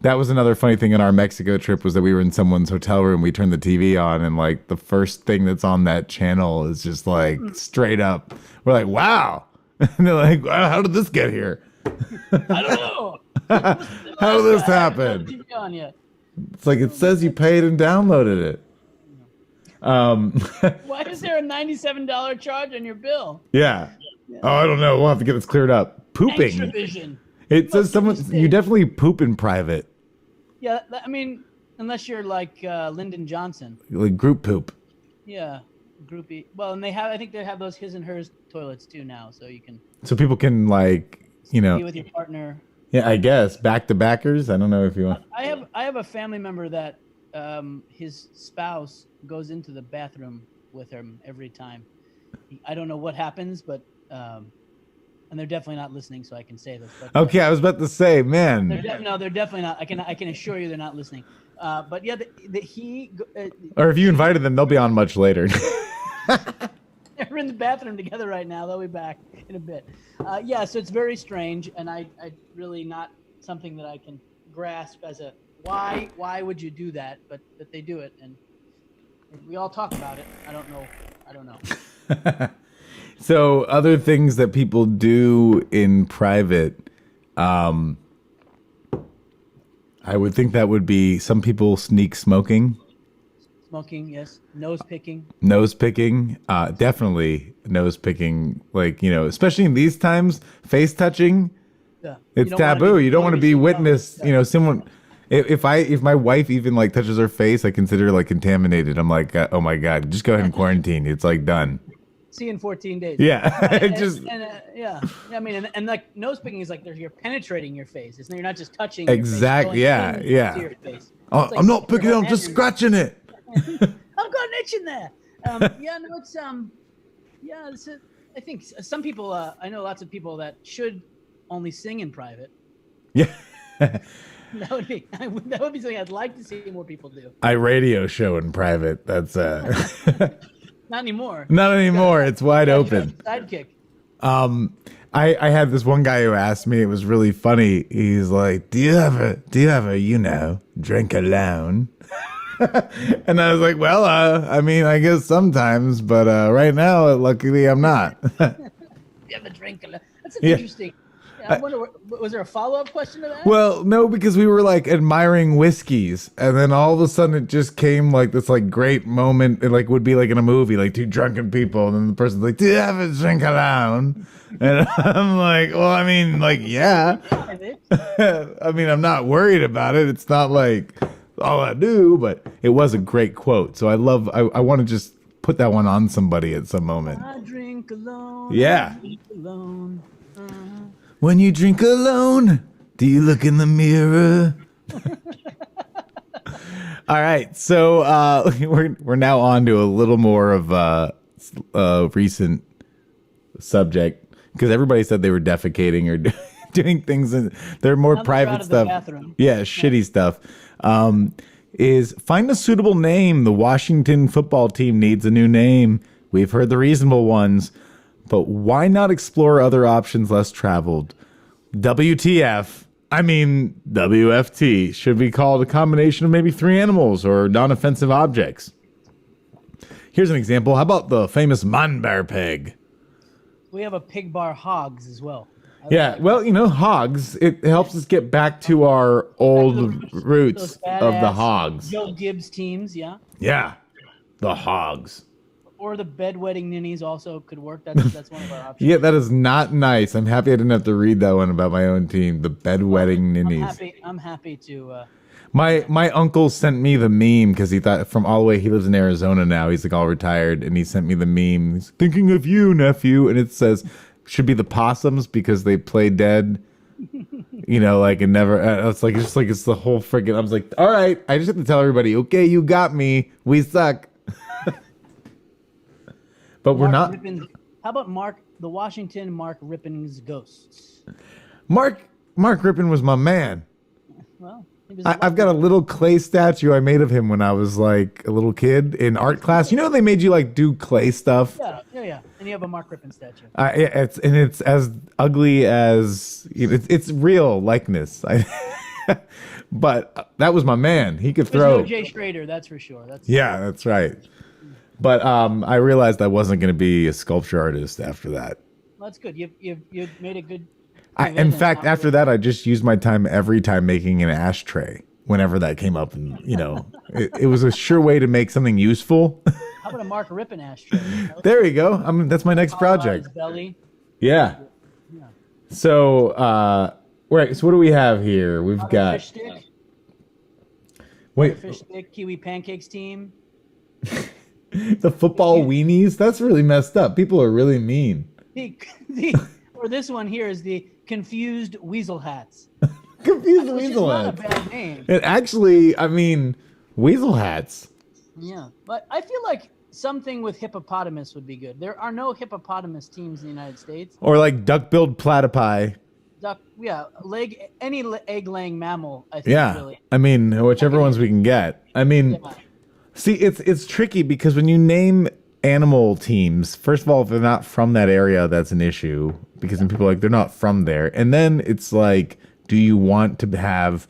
That was another funny thing in our Mexico trip was that we were in someone's hotel room. We turned the TV on and like the first thing that's on that channel is just like straight up. We're like, wow. And they're like, wow, how did this get here? I don't know. How did this happen? It's like it says you paid and downloaded it. Why is there a $97 charge on your bill? Yeah. Oh, I don't know. We'll have to get this cleared up. Pooping. Extravision. It says you definitely poop in private. Yeah, I mean, unless you're like Lyndon Johnson. Like group poop. Yeah, groupie. Well, and I think they have those his and hers toilets too now, so you can. So people can be with your partner. Yeah, I guess back to backers. I don't know if you want. I have a family member that his spouse goes into the bathroom with him every time. I don't know what happens, but And they're definitely not listening, so I can say this. But Okay, I was about to say, man. no, they're definitely not. I can assure you they're not listening. But yeah, Or if you invited them, they'll be on much later. they're in the bathroom together right now. They'll be back in a bit. Yeah, so it's very strange, and I really not something that I can grasp as a why would you do that, but that they do it, and we all talk about it. I don't know. So other things that people do in private, I would think that would be some people sneak smoking. Smoking, yes. Nose picking. Nose picking, definitely nose picking. Like, especially in these times, face touching, Yeah. it's taboo. You don't want to be witnessed. Someone. If my wife even like touches her face, I consider her like contaminated. I'm like, oh my god, just go ahead and quarantine. It's like done. See you in 14 days. Yeah, Yeah. I mean, and like nose picking is like you're penetrating your face. You're not just touching. Exactly. Your face, Yeah. to your face. Oh, It's like I'm not picking it. your I'm just hand- scratching it. I've got an itch in there. Yeah, no, it's yeah. I think some people. I know lots of people that should only sing in private. Yeah. That would be something I'd like to see more people do. I radio show in private. That's Not anymore. not anymore. It's wide open. Sidekick. I had this one guy who asked me. It was really funny. He's like, "Do you ever, drink alone?" And I was like, "Well, I mean, I guess sometimes, but right now, luckily, I'm not." You have a drink. That's an interesting. I wonder. Was there a follow-up question to that? Well, no, because we were like admiring whiskeys, and then all of a sudden it just came like this like great moment. It like would be like in a movie, like two drunken people, and then the person's like, "Do you have a drink alone?" And I'm like, "Well, I mean, like, yeah." I mean, I'm not worried about it. It's not like all I do, but it was a great quote. So I want to just put that one on somebody at some moment. I drink alone. Yeah. I drink alone. When you drink alone, do you look in the mirror? All right, so we're now on to a little more of a recent subject because everybody said they were defecating or doing things in their more Now they're out private of the stuff. bathroom. Yeah, shitty stuff. Is find a suitable name. The Washington football team needs a new name. We've heard the reasonable ones. But why not explore other options less traveled? WTF, I mean WFT, should be called a combination of maybe three animals or non-offensive objects. Here's an example. How about the famous Manbear pig? We have a pig bar hogs as well. Yeah, well, hogs, it helps us get back to our old roots Those of the badass hogs. Joe Gibbs teams, yeah. Yeah, the hogs. Or the bedwetting ninnies also could work. That's one of our options. Yeah, that is not nice. I'm happy I didn't have to read that one about my own team, the bedwetting ninnies. I'm happy to. My uncle sent me the meme because he thought from all the way he lives in Arizona now. He's like all retired, and he sent me the meme. He's thinking of you, nephew, and it says should be the possums because they play dead. Like and never. It's the whole friggin'. I was like, all right, I just have to tell everybody, okay, you got me. We suck. But we're not. How about the Washington Mark Rippon's Ghosts? Mark Rippon was my man. Well, he was I've got a little clay statue I made of him when I was like a little kid in art class. They made you like do clay stuff. Yeah. And you have a Mark Rippon statue. It's as ugly as it's real likeness. But that was my man. He could There's throw. no Jay Schrader, that's for sure. Yeah, that's right. But I realized I wasn't going to be a sculpture artist after that. Well, that's good. You've made a good. In fact, after that, I just used my time every time making an ashtray whenever that came up. And, it was a sure way to make something useful. How about a Mark Rippon ashtray? There you go. That's my next project. Belly. Yeah. So, right. So what do we have here? We've got. Fish stick. Wait. Fish stick. Kiwi pancakes team. The football weenies? That's really messed up. People are really mean. Or this one here is the confused weasel hats. Confused Which is weasel not hats. a bad name. It actually, weasel hats. Yeah, but I feel like something with hippopotamus would be good. There are no hippopotamus teams in the United States. Or like duck-billed platypi. Any egg-laying mammal. I think Yeah, really. I mean, whichever ones we can get. I mean, Yeah. see, it's tricky because when you name animal teams, first of all, if they're not from that area, that's an issue because then people are like, they're not from there. And then it's like, do you want to have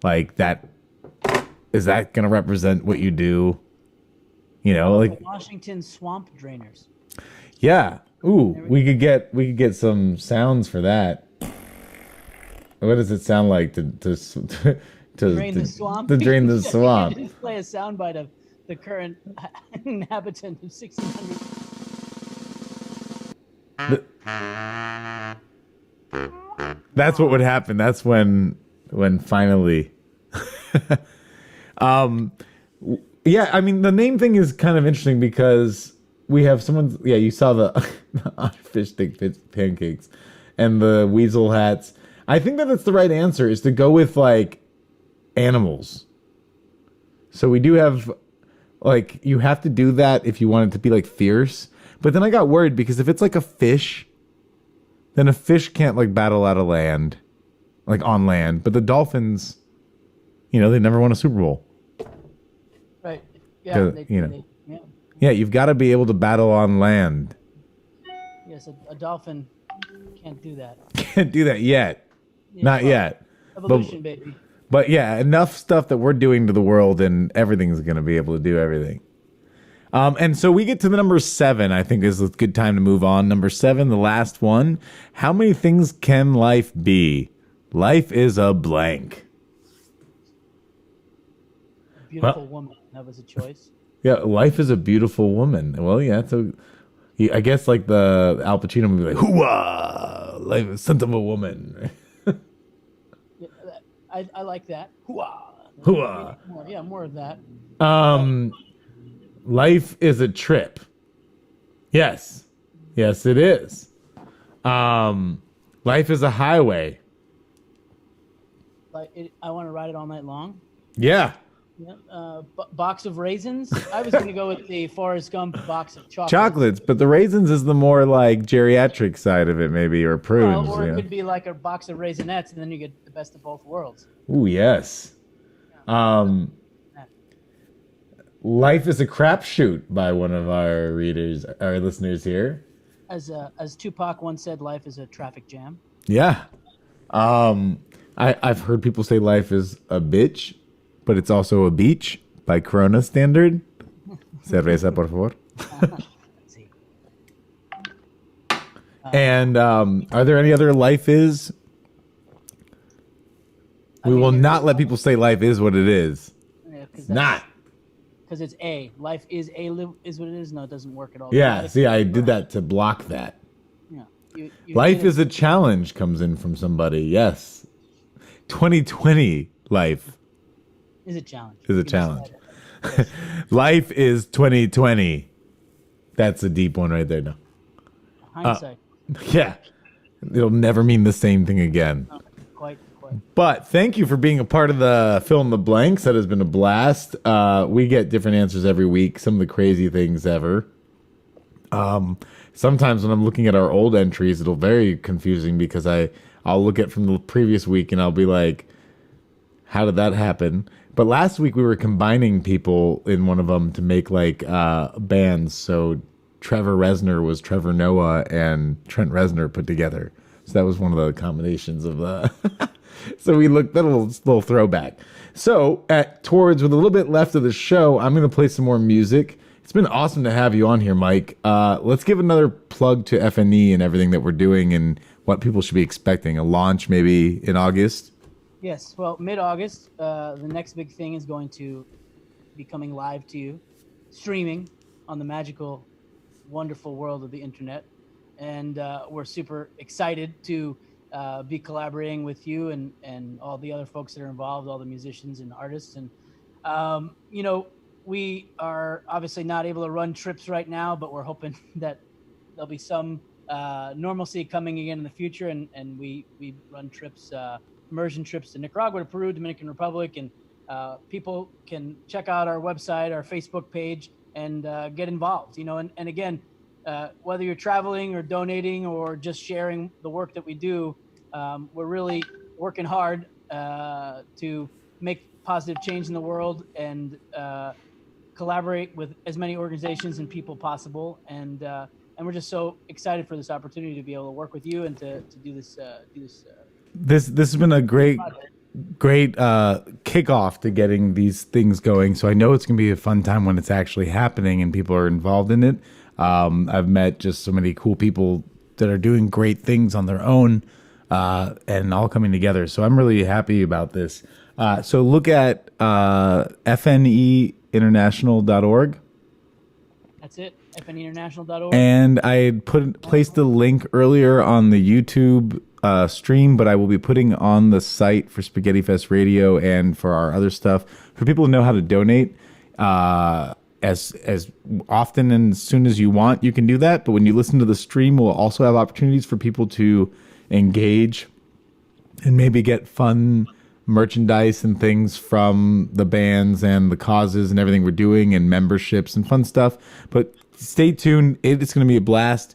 like that? Is that going to represent what you do? You know, like Washington swamp drainers. yeah. Ooh, we could get some sounds for that. What does it sound like to Drain the swamp. To drain the swamp. Just play a soundbite of the current inhabitant of 1600. That's what would happen. That's when finally. Yeah, I mean the name thing is kind of interesting because we have someone. Yeah, you saw the fish stick pancakes and the weasel hats. I think that that's the right answer is to go with like animals. So we do have like you have to do that if you want it to be like fierce. But then I got worried because if it's like a fish, then a fish can't like battle out of land, like on land. But the Dolphins, you know, they never won a Super Bowl. Right. Yeah. Yeah, you've got to be able to battle on land. Yes, a dolphin can't do that. Can't do that yet. Yeah, Not well, yet. Evolution, baby. But yeah, enough stuff that we're doing to the world and everything's going to be able to do everything. And so we get to the number 7, I think is a good time to move on. Number 7, the last one. How many things can life be? Life is a blank. Beautiful woman. That was a choice. Yeah, life is a beautiful woman. Well, yeah, so I guess like the Al Pacino movie, like, hoo-ah, life is son of a woman. Yeah, I like that. Hooah. Hoo-ah. More of that. Life is a trip. Yes. Yes, it is. Life is a highway. I want to ride it all night long. Yeah. Yeah. Box of raisins. I was going to go with the Forrest Gump box of chocolates. Chocolates, but the raisins is the more like geriatric side of it, maybe, or prunes. Or yeah. it could be like a box of raisinettes, and then you get the best of both worlds. Ooh, yes. Life is a crapshoot by one of our listeners here. As Tupac once said, life is a traffic jam. Yeah. I've heard people say life is a bitch, but it's also a beach by Corona standard. Cerveza, por favor. And are there any other life is? We will not let people say life is what it is. Yeah, It's not. Because it's a. Life is what it is. No, it doesn't work at all. Yeah, see, I did that to block that. Yeah. You Life did is a challenge comes in from somebody. Yes. 2020 life is a challenge. is a challenge. Life is 2020. That's a deep one right there now. Hindsight. Yeah. It'll never mean the same thing again. No, quite. But thank you for being a part of the Fill in the Blanks. That has been a blast. We get different answers every week. Some of the crazy things ever. Sometimes when I'm looking at our old entries, it'll very confusing because I'll look at from the previous week and I'll be like, how did that happen? But last week we were combining people in one of them to make like bands. So Trevor Reznor was Trevor Noah and Trent Reznor put together. So that was one of the combinations of the. So we looked at a little throwback. So towards with a little bit left of the show, I'm going to play some more music. It's been awesome to have you on here, Mike. Let's give another plug to FNE and everything that we're doing and what people should be expecting. A launch maybe in August. Yes. Well, mid-August, the next big thing is going to be coming live to you, streaming on the magical, wonderful world of the internet. And we're super excited to be collaborating with you and all the other folks that are involved, all the musicians and artists. And, we are obviously not able to run trips right now, but we're hoping that there'll be some normalcy coming again in the future. And we run trips, immersion trips to Nicaragua, to Peru, Dominican Republic. And people can check out our website, our Facebook page, and get involved. And again, whether you're traveling or donating or just sharing the work that we do, we're really working hard to make positive change in the world and collaborate with as many organizations and people possible. And we're just so excited for this opportunity to be able to work with you and to do this. This has been a great kickoff to getting these things going. So I know it's going to be a fun time when it's actually happening and people are involved in it. I've met just so many cool people that are doing great things on their own and all coming together. So I'm really happy about this. So look at fneinternational.org. That's it, fneinternational.org. And I placed the link earlier on the YouTube stream, but I will be putting on the site for Spaghetti Fest Radio and for our other stuff for people to know how to donate. As often and as soon as you want, you can do that. But when you listen to the stream, we'll also have opportunities for people to engage and maybe get fun merchandise and things from the bands and the causes and everything we're doing and memberships and fun stuff. But stay tuned. It's going to be a blast.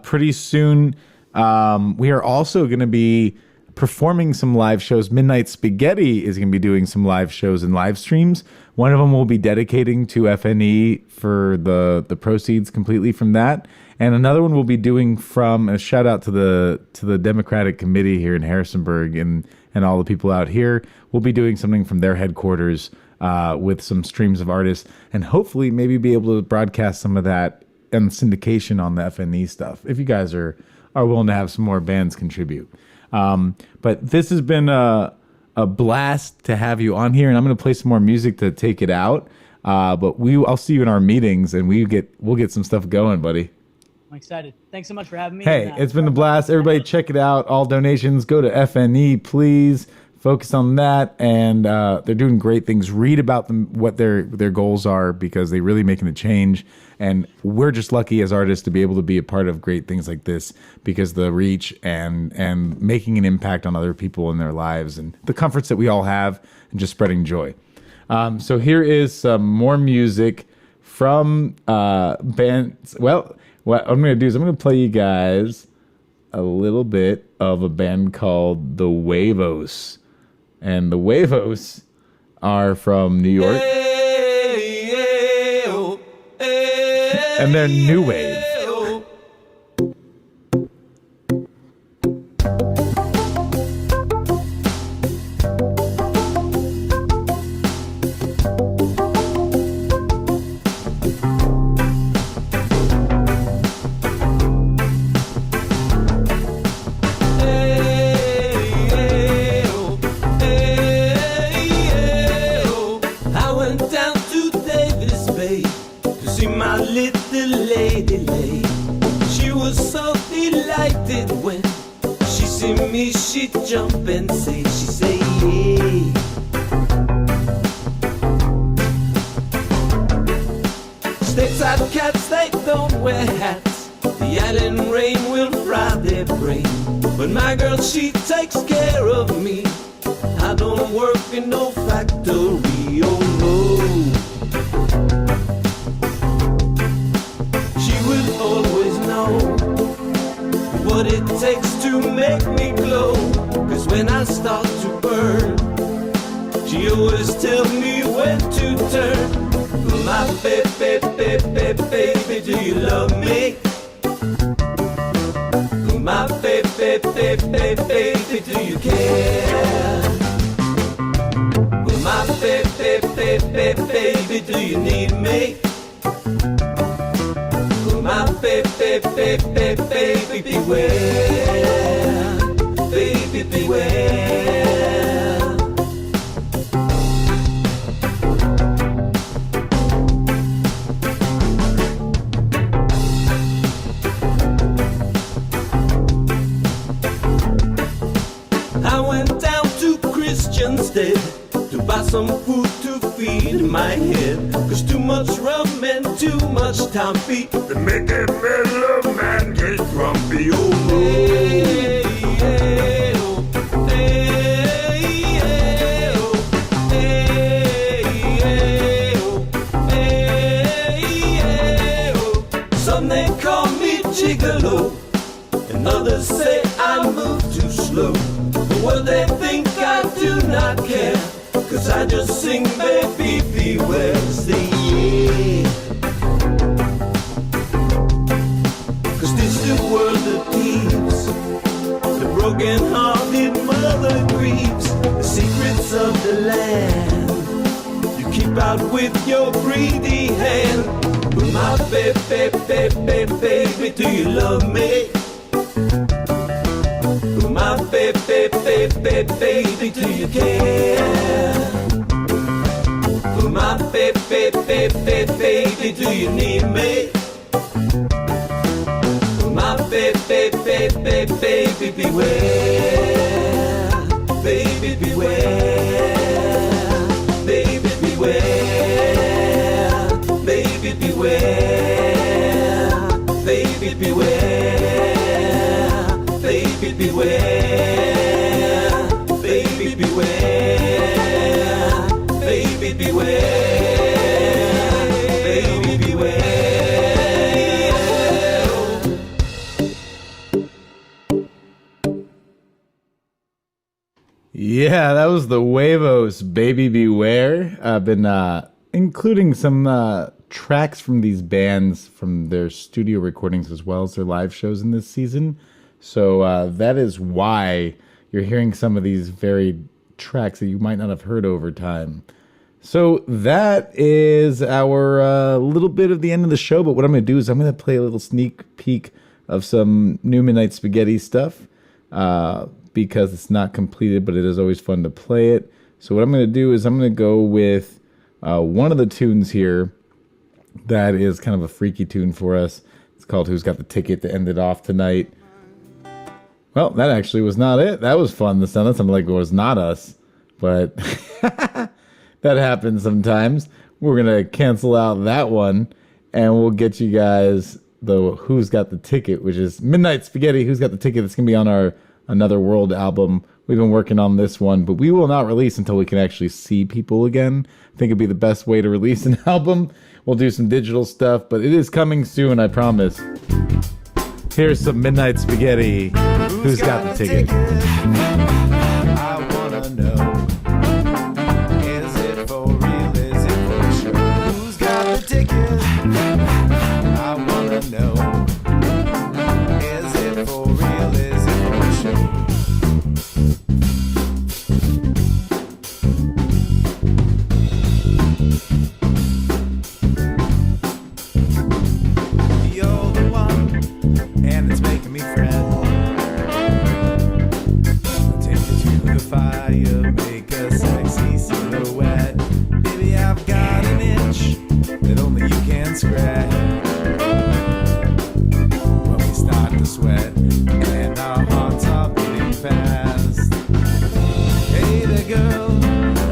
Pretty soon, we are also going to be performing some live shows. Midnight Spaghetti is going to be doing some live shows and live streams. One of them will be dedicating to FNE for the proceeds completely from that. And another one we'll be doing from a shout out to the Democratic Committee here in Harrisonburg and all the people out here. We'll be doing something from their headquarters with some streams of artists and hopefully maybe be able to broadcast some of that and syndication on the FNE stuff if you guys are willing to have some more bands contribute. But this has been a blast to have you on here, and I'm going to play some more music to take it out. But I'll see you in our meetings, and we'll get some stuff going, buddy. I'm excited. Thanks so much for having me. Hey, it's been a blast. Everybody check it out. All donations go to FNE, please. Focus on that. And they're doing great things. Read about them, what their goals are, because they're really making a change. And we're just lucky as artists to be able to be a part of great things like this because the reach and making an impact on other people in their lives and the comforts that we all have and just spreading joy. So here is some more music from bands. Well, what I'm going to do is I'm going to play you guys a little bit of a band called The Huevos. And The Huevos are from New York. And they're new wave. She jump and say, she say, yeah. Stateside cats, they don't wear hats. The island rain will fry their brain. But my girl, she takes care of me. I don't work in no factory, oh no. She will always know what it takes to make me glow. Cause when I start to burn, she always tells me when to turn. My baby, baby, baby, do you love me? My baby, baby, baby, do you care? My baby, baby, baby, do you need me? My baby, baby, baby, beware, baby, beware. I went down to Christian's Day to buy some food to feed my head. Cause too much rum and too much Tommy they make a mellow man get grumpy. Oh, hey, hey, oh, hey, hey, oh, hey, hey, oh, hey, gigolo, and others say I move too slow. But what they think I do not care, 'cause I just sing baby beware. Say yeah, 'cause this is the world of thieves. The broken-hearted mother grieves the secrets of the land. You keep out with your greedy hand. But my baby, do you love me? But my baby, do you care? But my baby, do you need me? My baby, beware. Baby, beware. Baby, beware. Baby, beware. Baby, beware. Baby, beware. Baby, beware. Baby, beware. Baby, beware. Yeah, that was the Huevos, Baby Beware. I've been including some tracks from these bands from their studio recordings as well as their live shows in this season. So that is why you're hearing some of these varied tracks that you might not have heard over time. So that is our little bit of the end of the show. But what I'm going to do is I'm going to play a little sneak peek of some new Midnight Spaghetti stuff. Because it's not completed, but it is always fun to play it. So what I'm going to do is I'm going to go with one of the tunes here that is kind of a freaky tune for us. It's called Who's Got the Ticket to end it off tonight. Well, that actually was not it. That was fun. That sounded like it was not us, but that happens sometimes. We're going to cancel out that one, and we'll get you guys the Who's Got the Ticket, which is Midnight Spaghetti. Who's Got the Ticket? It's going to be on our Another World album. We've been working on this one, but we will not release until we can actually see people again. I think it'd be the best way to release an album. We'll do some digital stuff, but it is coming soon, I promise. Here's some Midnight Spaghetti. Who's got the ticket? I wanna know. Is it for real? Is it for sure? Who's got the ticket? I wanna know. Is it for real? Is it for sure? You're the one, and it's making me fret. Take you to the fire, make a sexy silhouette. Baby, I've got an itch that only you can scratch. When we start to sweat, and our hearts are beating fast. Hey there, girl,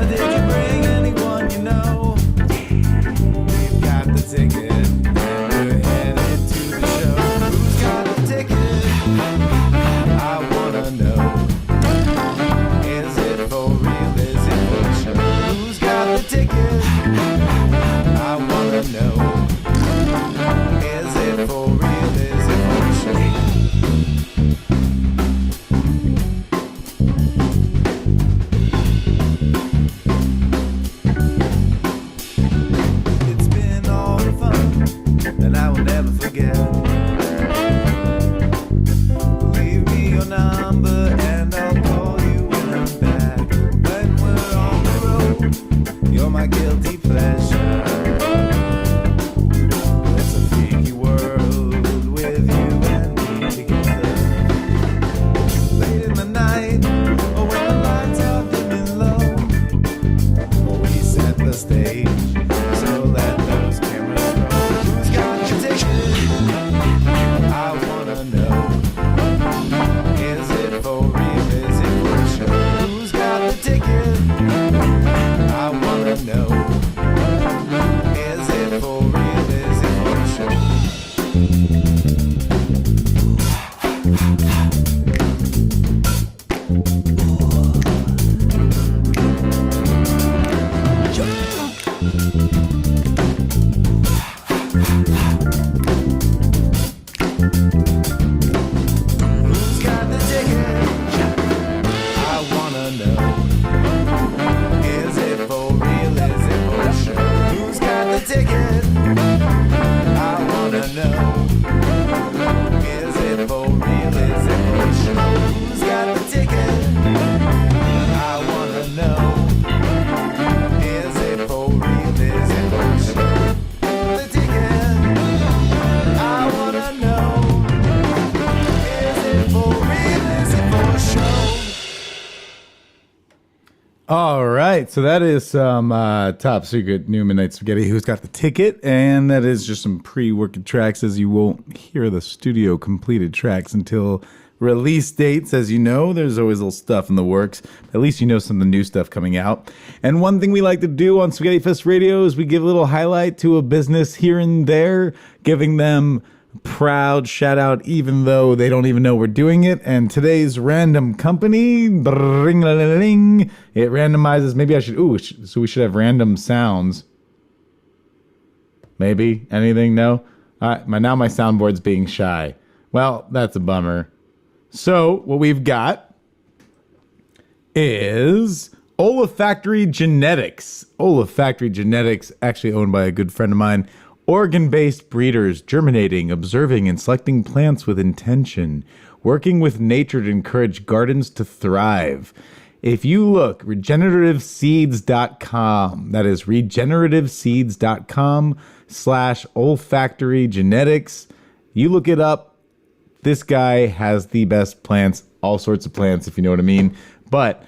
did you bring anyone you know? We've got the ticket, and we're headed to the show. Who's got the ticket? I wanna know. Is it for real? Is it for sure? Who's got the ticket? I wanna know. Is it for real? Is it for sure? It's been all fun, and I will never forget. Leave me your number, and I'll call you when I'm back. When we're on the road, you're my guilty pleasure. It's a freaky world with you and me together. Late in the night, or when the lights are dimming low, we set the stage, so let those cameras roll. Who's got the ticket? I All right, so that is some top secret new Midnight Spaghetti. Who's got the ticket? And that is just some pre-worked tracks, as you won't hear the studio completed tracks until release dates. As you know, there's always little stuff in the works. At least you know some of the new stuff coming out. And one thing we like to do on Spaghetti Fest Radio is we give a little highlight to a business here and there, giving them proud shout out even though they don't even know we're doing it. And today's random company, it randomizes. Maybe I should so we should have random sounds. Maybe anything. No, my soundboard's being shy. Well, that's a bummer. So what we've got is Olfactory Genetics. Olfactory Genetics, actually owned by a good friend of mine. Oregon-based breeders, germinating, observing, and selecting plants with intention, working with nature to encourage gardens to thrive. If you look, regenerativeseeds.com, that is regenerativeseeds.com/olfactory genetics. You look it up. This guy has the best plants, all sorts of plants, if you know what I mean. But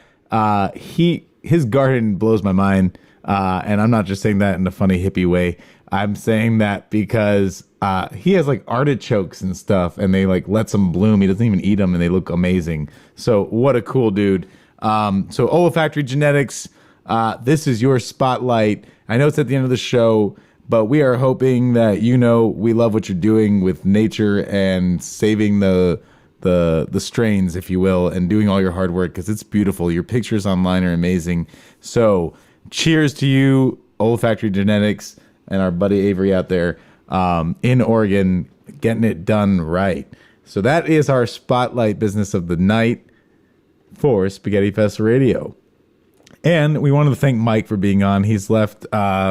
his garden blows my mind, and I'm not just saying that in a funny hippie way. I'm saying that because he has like artichokes and stuff, and they like lets them bloom. He doesn't even eat them, and they look amazing. So what a cool dude. So Olfactory Genetics, this is your spotlight. I know it's at the end of the show, but we are hoping that we love what you're doing with nature and saving the strains, if you will, and doing all your hard work because it's beautiful. Your pictures online are amazing. So cheers to you, Olfactory Genetics, and our buddy Avery out there in Oregon, getting it done right. So that is our spotlight business of the night for Spaghetti Fest Radio. And we wanted to thank Mike for being on. He's left,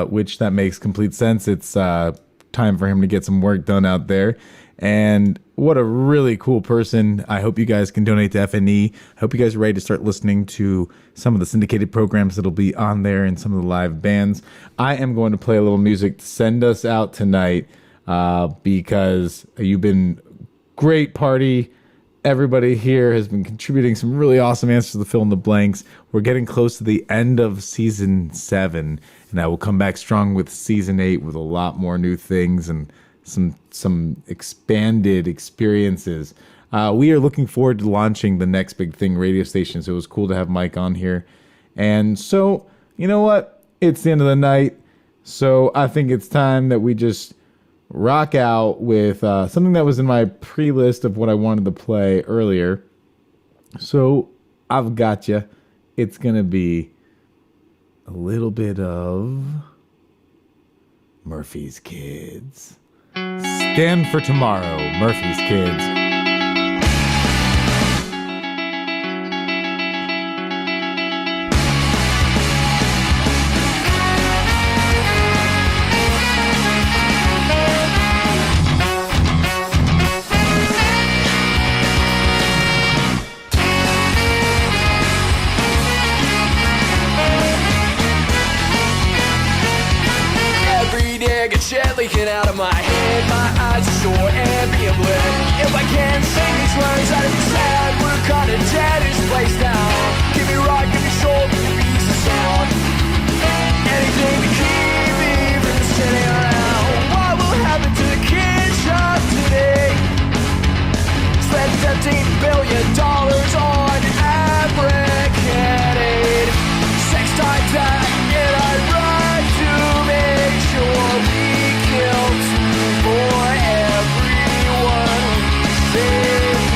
which that makes complete sense. It's time for him to get some work done out there. And what a really cool person. I hope you guys can donate to FNE. I hope you guys are ready to start listening to some of the syndicated programs that'll be on there and some of the live bands. I am going to play a little music to send us out tonight because you've been great party. Everybody here has been contributing some really awesome answers to the fill in the blanks. We're getting close to the end of season 7, and I will come back strong with season 8 with a lot more new things and some expanded experiences. We are looking forward to launching the Next Big Thing radio station, so it was cool to have Mike on here. And so, you know what? It's the end of the night, so I think it's time that we just rock out with something that was in my pre-list of what I wanted to play earlier. So I've got you. It's going to be a little bit of Murphy's Kids. Stand for Tomorrow, Murphy's Kids. Shit leaking out of my head, my eyes are sore and being bled. If I can't sing these words, I'd be sad. We're kinda dead, this place down. Give me rock, give me soul, give me peace of sound. Anything to keep me from sitting around. What will happen to the kids of today? Spent $15 billion on abracadabra. Sex time back, and I run to make sure we killed for everyone we saved.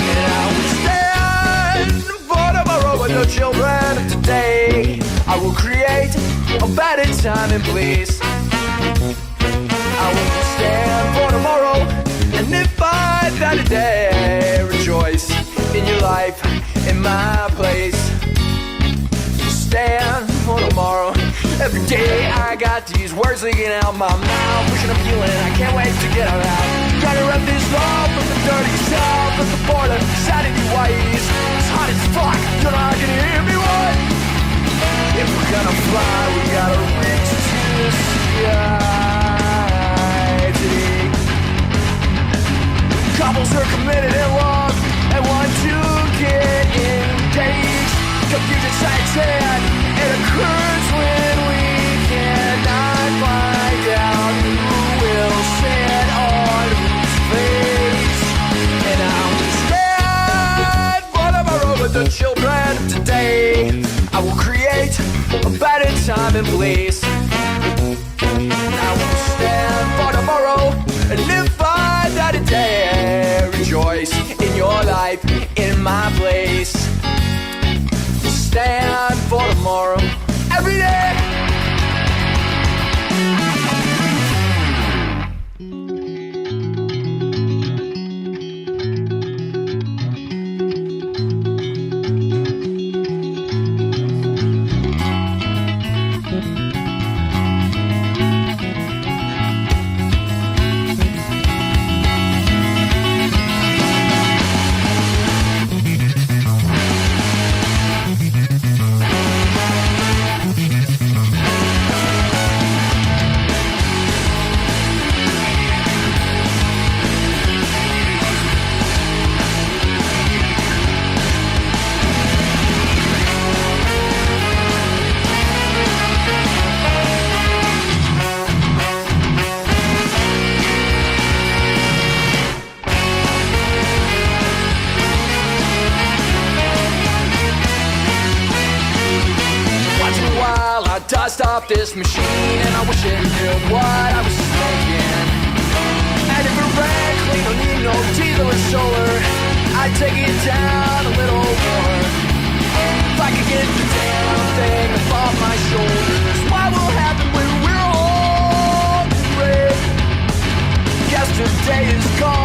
And I will stand for tomorrow with the children of today. I will create a better time and place. I will stand for tomorrow, and if I die today, rejoice in your life, in my place. Stand for tomorrow. Every day I got these words leaking out my mouth, pushing a feeling I can't wait to get them out. Trying to rep this love from the dirty south, from the border, sanity ways. It's hot as fuck, you're not gonna hear me one. If we're gonna fly, we gotta reach to the sky today. Couples are committed in love and want to get engaged. Confusion sets in. time and place. I will stand for tomorrow and live by that day. Rejoice in your life, in my place. Stand for tomorrow every day. Dust off this machine, and I wish it knew what I was thinking. And if it ran clean, don't need no diesel or solar, I'd take it down a little more. If I could get the damn thing off my shoulders, what will happen when we're old and gray? Yesterday is gone.